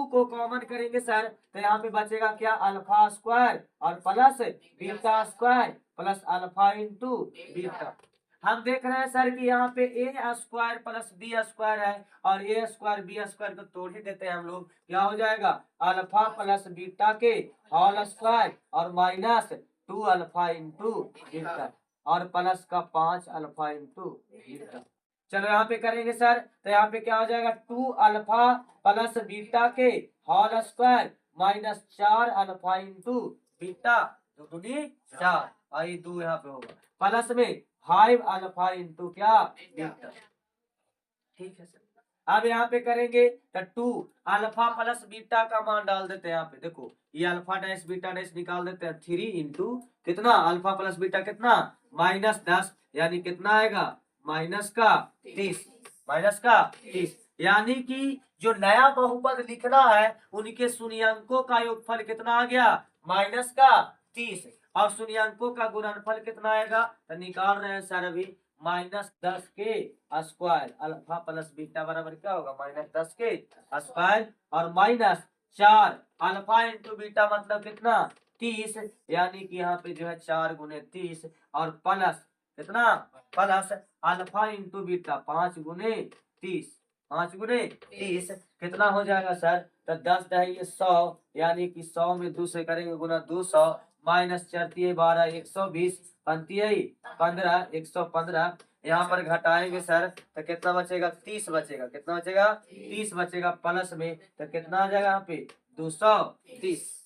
को कॉमन करेंगे सर तो यहाँ पे बचेगा क्या, अल्फा स्क्वायर और plus beta square plus alpha into beta. हम देख रहे हैं सर कि यहाँ पे ए स्क्वायर प्लस बी स्क्वायर है, और ए स्क्वायर बी स्क्वायर को तोड़ ही देते हैं हम लोग, क्या हो जाएगा अल्फा प्लस बीटा के होल स्क्वायर और माइनस 2 अल्फा इंटू बीटा और प्लस का 5 अल्फा इंटू बीटा। चलो यहाँ पे करेंगे सर तो यहाँ पे क्या हो जाएगा 2 अल्फा प्लस बीटा के whole square minus 4 alpha into beta, 2 दूनी 4 और ये 2 यहाँ पे होगा, प्लस में 5 अल्फा इंटू क्या बीटा। ठीक है सर, अब यहाँ पे करेंगे तो 2 अल्फा प्लस बीटा का मान डाल देते हैं। यहाँ पे देखो ये अल्फा डैश बीटा डैश निकाल देते हैं, 3 इंटू कितना अल्फा प्लस बीटा कितना -10, यानी कितना आएगा माइनस का 30, माइनस का 30, यानी कि जो नया बहुपद लिखना है उनके शून्यंकों का योगफल कितना आ गया माइनस का 30, और शून्यंकों का गुणनफल कितना आएगा तो निकाल रहे हैं सर अभी -10 के स्क्वायर, अल्फा प्लस बीटा बराबर क्या होगा -10 के स्क्वायर और -4 अल्फा इंटू बीटा मतलब कितना 30, यानी कि यहाँ पे जो है 4 गुने 30 और प्लस कितना प्लस अल्फा इंटू बीटा 5 गुने 30, 5 गुने 30 कितना हो जाएगा सर तो 10 है 100, यानी कि 100 में 2 से करेंगे गुना 200 माइनस 4 12 120 15 115, यहाँ पर घटाएंगे सर तो कितना बचेगा 30 बचेगा, कितना बचेगा 30 बचेगा, प्लस में तो कितना आ जाएगा यहाँ पे 230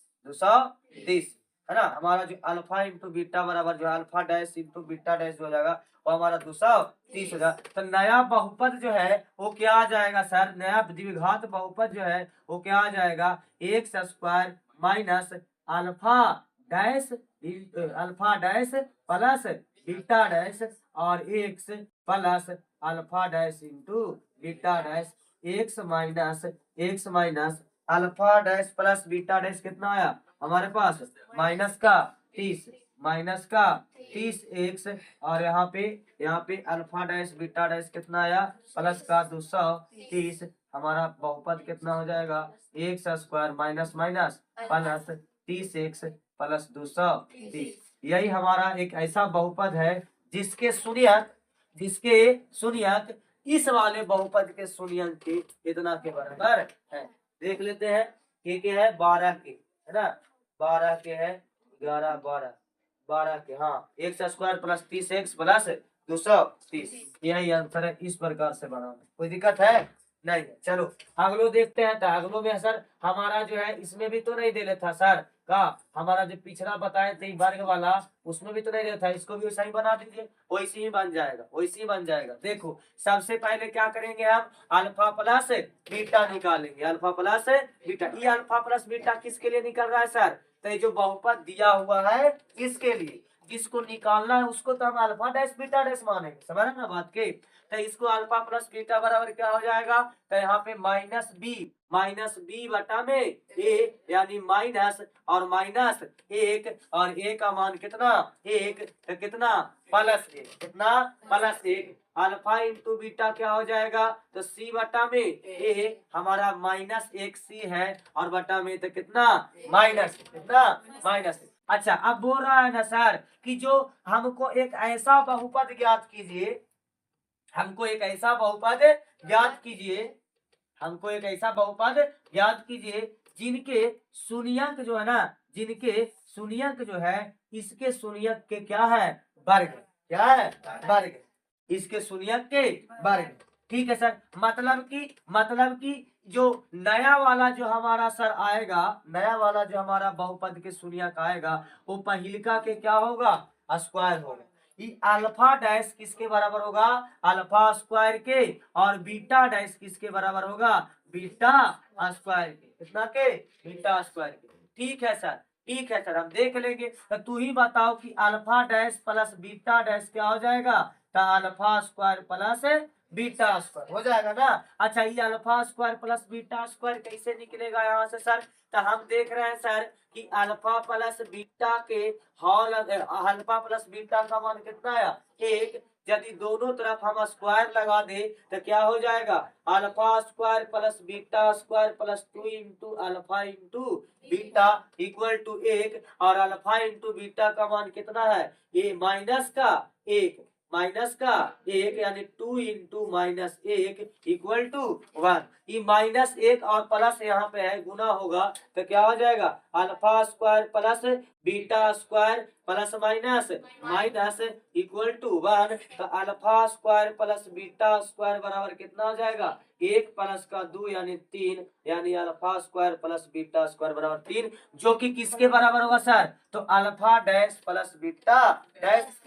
है ना। हमारा जो अल्फा इंटू बीटा बराबर जो alpha dash into beta dash हो जाएगा वो हमारा 230 हो जाएगा। तो नया बहुपद जो है वो क्या आ जाएगा सर, नया द्विघात बहुपद जो है वो क्या आ जाएगा x square minus alpha dash alpha dash plus beta dash और x plus alpha dash into beta dash, x minus alpha dash plus beta dash कितना आया हमारे पास माइनस का 30, माइनस का 30 एक्स, और यहाँ पे अल्फा डैश बीटा डैश कितना आया प्लस का 230। हमारा बहुपद कितना हो जाएगा x square minus minus plus 30x plus 230। यही हमारा एक ऐसा बहुपद है जिसके शून्यक इस वाले बहुपद के शून्यक के इतना के बराबर है। देख लेते हैं ये क्या है 12 के, है ना, 12 के है 11 12 12 के, हाँ x square plus 30x plus 230, यही आंसर है। इस प्रकार से बनाना, कोई दिक्कत है नहीं है। चलो अगलो देखते हैं। तो अगलो में सर हमारा जो है इसमें भी तो नहीं दे लेता सर का, हमारा जो पिछला बताए थे वर्ग वाला उसमें भी तो नहीं देता, इसको भी वैसा ही बना दीजिए, वैसे ही बन जाएगा, वैसे ही बन जाएगा। देखो सबसे पहले क्या करेंगे हम अल्फा प्लस बीटा निकालेंगे, अल्फा प्लस बीटा। ये अल्फा प्लस बीटा किसके लिए निकल रहा है सर, तो ये जो बहुपद दिया हुआ है इसके लिए, जिसको निकालना है उसको तो हम अल्फा डैश बीटा डैश मानेंगे, समझ रहे ना बात के। तो इसको अल्फा प्लस बीटा बराबर क्या हो जाएगा, तो यहाँ पे माइनस बी बटा में ए, यानी माइनस और माइनस एक, और ए का मान कितना एक, तो कितना प्लस एक, कितना प्लस एक। अल्फा इंटू बीटा क्या हो जाएगा, तो सी बटा में ए, हमारा माइनस एक सी है, और बटा में तो कितना माइनस, कितना माइनस। अच्छा अब बोल रहा है ना सर कि जो हमको एक ऐसा बहुपद ज्ञात कीजिए, हमको एक ऐसा बहुपद ज्ञात कीजिए, हमको एक ऐसा बहुपद ज्ञात कीजिए जिनके शून्यक जो है ना, जिनके शून्यक जो है इसके शून्यक के क्या है वर्ग, क्या है वर्ग, इसके शून्यक के वर्ग। ठीक है सर, मतलब कि जो नया वाला जो हमारा सर आएगा, नया वाला जो हमारा बहुपद के शून्यक आएगा वो पहिलका के क्या होगा स्क्वायर होगा। ये अल्फा डैश किसके बराबर होगा अल्फा स्क्वायर के, और बीटा डैश किसके बराबर होगा बीटा स्क्वायर के, कितना के बीटा स्क्वायर के। ठीक है सर, ठीक है सर, हम देख लेंगे। तो तू ही बताओ कि alpha dash plus beta dash क्या हो जाएगा, तो alpha square plus beta square हो जाएगा ना। अच्छा ये alpha square plus beta square कैसे निकलेगा यहाँ से सर, तो हम देख रहे हैं सर कि अल्फा प्लस बीटा के हॉल, अल्फा प्लस बीटा का मान कितना आया एक, यदि दोनों तरफ हम स्क्वायर लगा दे तो क्या हो जाएगा alpha square plus beta square plus 2 into alpha into beta equal to एक, और अल्फा इंटू बीटा का मान कितना है ये माइनस का एक, माइनस का एक, यानी 2 इंटू माइनस एक इक्वल टू 1। ये माइनस एक और प्लस यहाँ पे है गुना होगा तो क्या हो जाएगा alpha square plus beta square plus minus minus equal to 1। तो alpha square plus beta square बराबर कितना हो जाएगा एक प्लस का 2 यानी 3, यानी alpha square plus beta square बराबर 3, जो कि किसके बराबर होगा सर, तो alpha dash plus beta dash,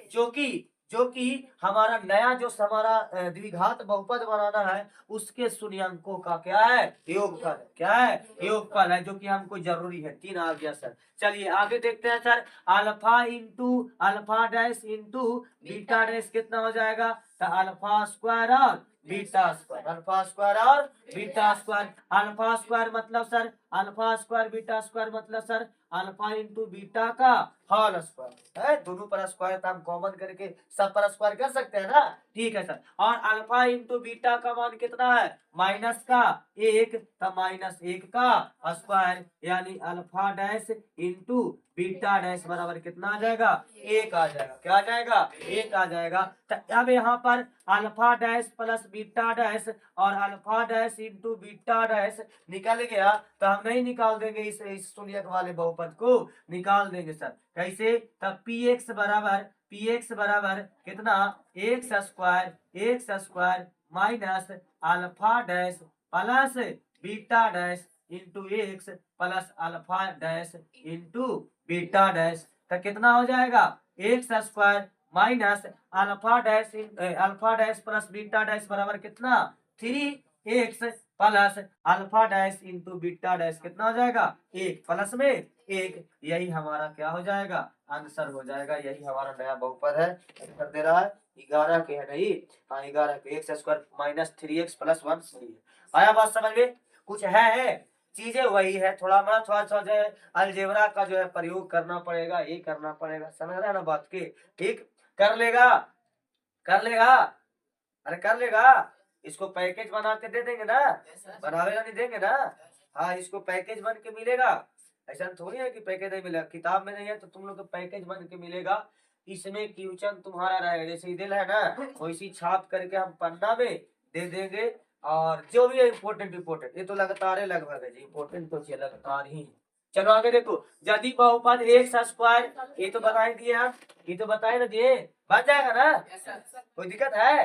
जो कि हमारा नया जो हमारा द्विघात बहुपद बनाना है उसके शून्यंकों का क्या है योगफल है, क्या है योगफल है, जो कि हमको जरूरी है। 3 आ गया सर। चलिए आगे देखते हैं sir, alpha into alpha dash into beta dash कितना हो जाएगा, तो अल्फा स्क्वायर और बीटा स्क्वायर, अल्फा स्क्वायर और बीटा स्क्वायर। अल्फा स्क्वायर मतलब sir alpha square, beta square मतलब सर अल्फा इंटू बीटा का होल स्क्वायर है, दोनों पर स्क्वायर हम कॉमन करके सब पर स्क्वायर कर सकते हैं ना। ठीक है सर, और अल्फा इंटू बीटा का मान कितना है माइनस का एक, तो माइनस एक का स्क्वायर, यानी alpha dash into beta dash बराबर कितना आ जाएगा एक आ जाएगा, क्या आ जाएगा एक आ जाएगा। तो अब यहाँ पर alpha dash plus beta dash और alpha dash into beta dash निकल गया, तो हम नहीं निकाल देंगे इस शून्यक वाले बहुपद को, निकाल देंगे सर कैसे, तब पी एक्स बराबर कितना x square minus alpha dash plus beta dash into x plus alpha dash into beta dash, तो कितना हो जाएगा x square minus alpha dash plus beta dash बराबर कितना 3x plus alpha dash into beta dash कितना हो जाएगा एक, प्लस में एक, यही हमारा क्या हो जाएगा आंसर हो जाएगा। यही हमारा नया बहुपद है, आंसर दे रहा है 11 के है नहीं, हाँ 11 के x square minus 3x plus 1 आया बात समझ में कुछ है। चीजें वही है, थोड़ा हमारा थोड़ा सा जो है अलजेब्रा का जो है प्रयोग करना पड़ेगा, ये करना पड़ेगा, समझ रहा है ना बात की। ठीक, कर लेगा, कर लेगा, अरे कर लेगा। इसको पैकेज बना के दे देंगे ना, बनावेगा नहीं देंगे ना। हाँ, इसको पैकेज बन के मिलेगा, ऐसा थोड़ी है कि पैकेज नहीं मिलेगा, किताब में नहीं है तो तुम लोग को पैकेज बन के मिलेगा। इसमें क्वेश्चन तुम्हारा रहेगा, जैसे दिल है ना वैसी छाप करके हम पन्ना में दे देंगे। और जो भी है इम्पोर्टेंट इम्पोर्टेंट, ये तो लगातार है लगभग है जी, इम्पोर्टेंट तो चाहिए लगातार ही। चलो आगे देखो, यदि बहुपद एक्स स्क्वायर, ये तो बता ही दिए हम, ये तो बताए ना दिए, बन जाएगा ना, कोई दिक्कत है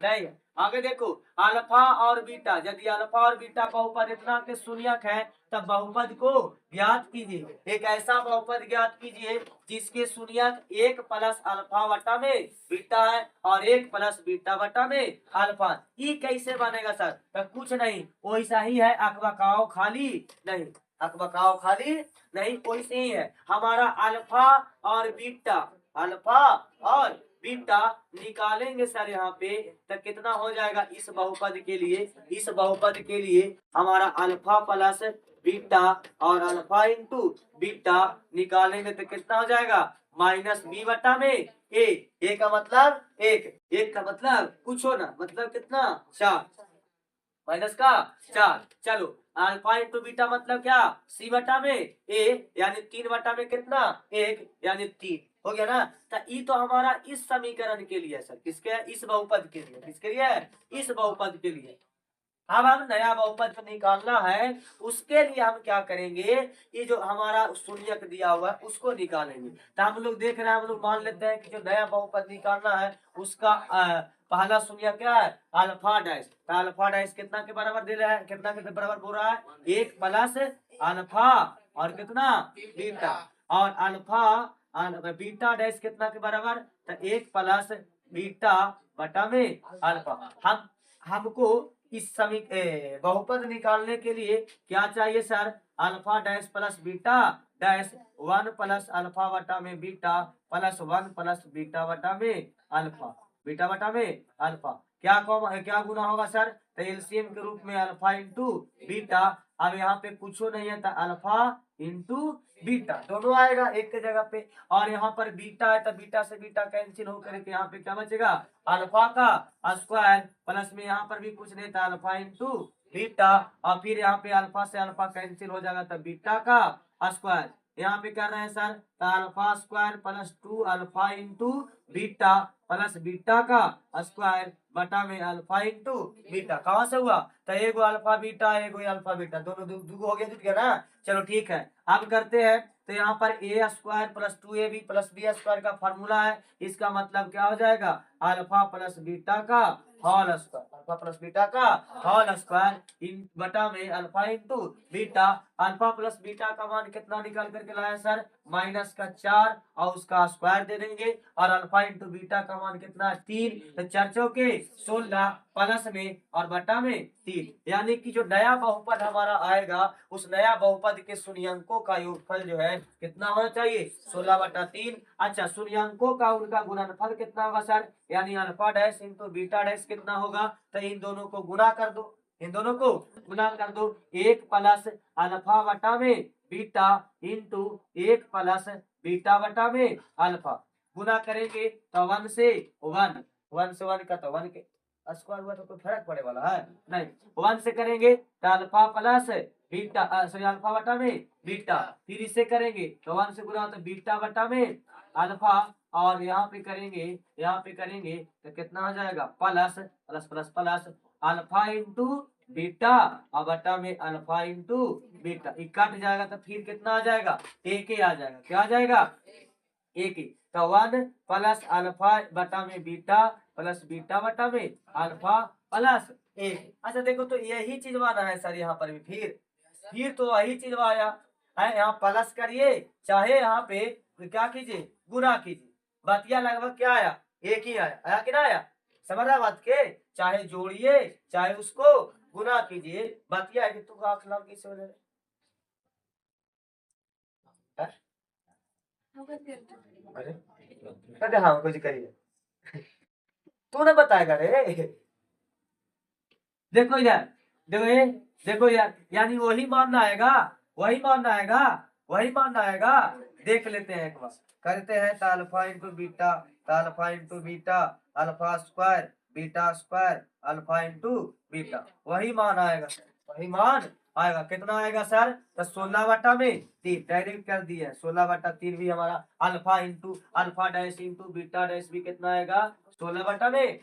नहीं। आगे देखो, अल्फा और बीटा, यदि अल्फा और बीटा बहुपद इतना के शून्यक है तब बहुपद को ज्ञात कीजिए। एक ऐसा बहुपद ज्ञात कीजिए जिसके शून्यक एक प्लस अल्फा बटा में बीटा है और एक प्लस बीटा बटा में अल्फा। ये कैसे बनेगा सर? तो कुछ नहीं, वैसा ही है, अकबकाओ खाली नहीं, अकबकाओ खाली नहीं, वैसे ही है। हमारा अल्फा और बीटा, अल्फा और बीटा निकालेंगे सर यहाँ पे, तो कितना हो जाएगा इस बहुपद के लिए, इस बहुपद के लिए हमारा अल्फा प्लस बीटा और अल्फा इंटू बीटा निकालेंगे तो कितना हो जाएगा, माइनस बी बटा में ए का मतलब एक का मतलब कुछ हो ना, मतलब कितना 4, माइनस का 4। चलो, अल्फा इंटू बीटा मतलब क्या, सी बटा में ए, यानी 3 बटा में कितना 1, यानी 3 हो गया ना। तो ई तो हमारा इस समीकरण के लिए सर, किसके, इस बहुपद के लिए, किसके लिए, इस बहुपद के लिए। अब हम नया बहुपद निकालना है, उसके लिए हम क्या करेंगे, ये जो हमारा शून्यक दिया हुआ है उसको निकालेंगे। तो हम लोग देख रहे हैं, हम लोग मान लेते हैं कि जो नया बहुपद निकालना है उसका पहला शून्य क्या है, अल्फा डैश। तो अल्फा डैश कितना के बराबर दे रहा है, कितना के बराबर बोल रहा है, एक प्लस अल्फा और कितना बीटा, और अल्फा बीटा डैश कितना के बराबर, तो एक प्लस बीटा बटा में अल्फा। हमको इस बहुपद निकालने के लिए क्या चाहिए sir, alpha dash plus beta dash 1 plus alpha बटा में बीटा प्लस 1 प्लस बीटा बटा में अल्फा, बीटा बटा में अल्फा। क्या गुना होगा सर, तो एलसीएम के रूप में अल्फा इंटू बीटा। अब यहाँ पे कुछ नहीं है तो अल्फा इंटू बीटा दोनों आएगा एक के जगह पे, और यहाँ पर बीटा है तो बीटा से बीटा कैंसिल होकर के यहाँ पे क्या बचेगा, अल्फा का स्क्वायर प्लस में यहाँ पर भी कुछ नहीं था, अल्फा इंटू बीटा, और फिर यहाँ पे अल्फा से अल्फा कैंसिल हो जाएगा तो बीटा का स्क्वायर। यहाँ पे कर रहे हैं सर, तो alpha square plus 2 alpha into beta plus beta का स्क्वायर बटा में अल्फा इंटू बीटा। कहाँ से हुआ, तो एगो अल्फा बीटा एगो अल्फा बीटा, दोनों दो हो गया ना। चलो ठीक है, अब करते हैं। तो यहाँ पर a square plus 2ab plus b square का फॉर्मूला है, इसका मतलब क्या हो जाएगा, अल्फा प्लस बीटा का whole square, alpha plus beta का होल स्क्वायर इन बटा में alpha into beta. Alpha plus beta का मान कितना निकाल करके लाया सर, माइनस का 4 और उसका स्क्वायर दे देंगे, और अल्फा इंटू बीटा का मान कितना 3, तो 4 चौके 16 प्लस में और बटा में 3, यानी कि जो नया बहुपद हमारा आएगा उस नया बहुपद के शून्यंकों का योगफल जो है कितना होना चाहिए, 16 बटा 3। अच्छा, शून्यंकों का उनका गुणनफल कितना होगा सर, यानी alpha dash into beta dash कितना होगा, तो इन दोनों को गुणा कर दो, इन दोनों को गुणा कर दो, एक प्लस अल्फा बटा में बीटा इंटू एक प्लस बीटा बटा में अल्फा, गुणा करेंगे तो 1 से 1, 1 से 1 का तो 1 के स्क्वायर हुआ तो कोई फर्क पड़े वाला है नहीं, 1 से करेंगे तो alpha plus beta sorry alpha बटा में बीटा, फिर इसे करेंगे तो 1 से गुणा तो बीटा बटा में अल्फा, और यहाँ पे करेंगे तो कितना हो जाएगा, plus plus plus plus alpha into beta और बटा में अल्फा इंटू बीटा, कट जाएगा तो फिर कितना आ जाएगा, एक ही आ जाएगा, क्या आ जाएगा, एक ही। तो 1 प्लस अल्फा बटा में बीटा प्लस बीटा बटा में अल्फा प्लस 1। अच्छा देखो, तो यही चीज माना है सर यहाँ पर भी, फिर तो वही चीज आया है, यहाँ प्लस करिए चाहे यहाँ पे क्या कीजिए, गुना कीजिए, बतिया लगभग क्या आया, एक ही आया, आया कि ना आया, समझ रहा बात के, चाहे जोड़िए चाहे उसको गुना कीजिए, बतिया है कि तू का खिलाफ किसे हो जाए। अरे कहते हाँ कुछ करिए, तू ना बताएगा रे। देखो इधर, देखो ये देखो यार, यानी वही मानना आएगा, वही मानना आएगा, वही मानना आएगा। देख लेते हैं एक बार, करते हैं तो अल्फा इंटू बीटा, तो alpha into beta, alpha square beta square alpha into beta, वही मान आएगा, वही मान आएगा। कितना आएगा सर? तो 16/3 डायरेक्ट कर दिए, 16/3 भी हमारा alpha into alpha dash into beta dash भी कितना आएगा? 16/3।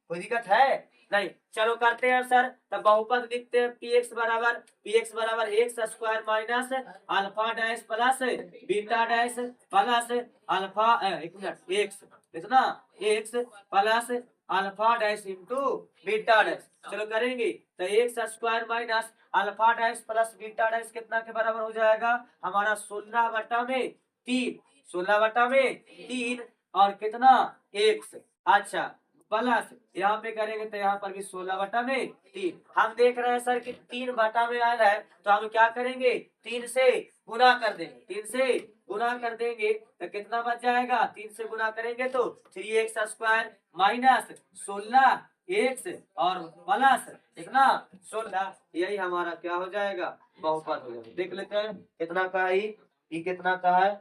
कोई दिक्कत है? नहीं। चलो करते हैं सर, तब बहुपद लिखते हैं पी एक्स बराबर x square minus alpha dash plus beta dash plus alpha एक मिनट एक्स, कितना? X plus alpha dash into beta dash. चलो करेंगे तो x square minus alpha dash plus beta dash कितना के बराबर हो जाएगा हमारा? 16/3, 16/3 और कितना? एक्स। अच्छा, प्लस यहाँ पे करेंगे तो यहाँ पर भी 16/3। हम देख रहे हैं सर कि 3 में आ रहा है, तो हम क्या करेंगे? 3 से गुना कर देंगे, 3 से गुना कर देंगे तो कितना बच जाएगा? 3 से गुना करेंगे तो 3x स्क्वायर माइनस 16x और प्लस कितना? 16, यही हमारा क्या हो जाएगा? बहुपद हो जाएगा। देख लेते हैं कितना का है ये कितना का है?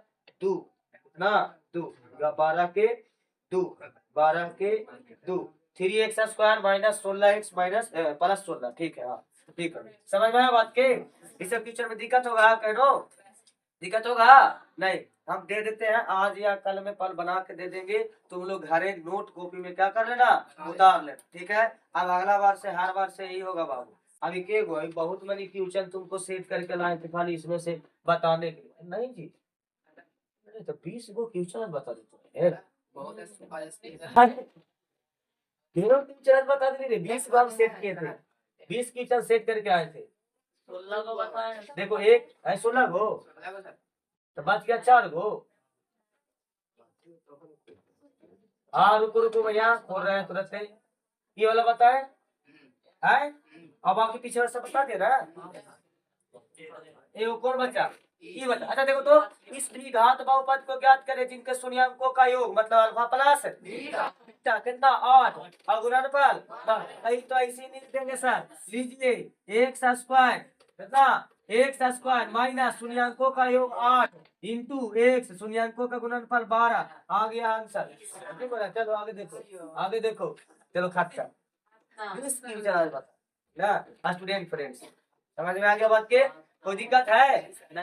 2, कितना? 2, 12 के 2, 12 के 2, 3x square minus 16x minus plus 16। ठीक है, हाँ ठीक है, समझ में आया बात के? इस सब फ्यूचर में दिक्कत होगा? कह दो दिक्कत होगा? नहीं, हम दे देते हैं, आज या कल में पल बना के दे देंगे, तुम लोग हर एक नोट कॉपी में क्या कर लेना? उतार लेना। ठीक है, अब अगला बार से हर बार से यही होगा बाबू। अभी के गो बहुत मनी क्वेश्चन तुमको सेट करके लाए थे खाली इसमें से बताने के लिए। नहीं जी, तो 20 गो क्वेश्चन बता देते बता दे, 20 बार सेट किए थे, 20 क्वेश्चन सेट करके आए थे। 16 को बताए, देखो एक है 16 गो, तो बच गया 4 गो। हाँ रुको रुको भैया, बोल रहे हैं तुरंत से। ये वाला बताए है, अब आपके पीछे वाला सब बता दे रहा है। ये कौन बचा? ये बचा। अच्छा देखो तो, इस द्विघात बहुपद को ज्ञात करें जिनके शून्याङ्कों का योग मतलब अल्फा प्लस बीटा कितना 8 और गुणनफल तो ऐसे लिख देंगे सर। लीजिए एक्स स्क्वायर कितना? एक्स स्क्वायर माइनस शून्याङ्कों का योग 8 इंटू एक्स शून्याङ्कों का गुणनफल 12। आ गया आंसर। चलो आगे देखो, आगे देखो, चलो खत्म। ना स्टूडेंट फ्रेंड्स, समझ में आ गया बात के? कोई दिक्कत है?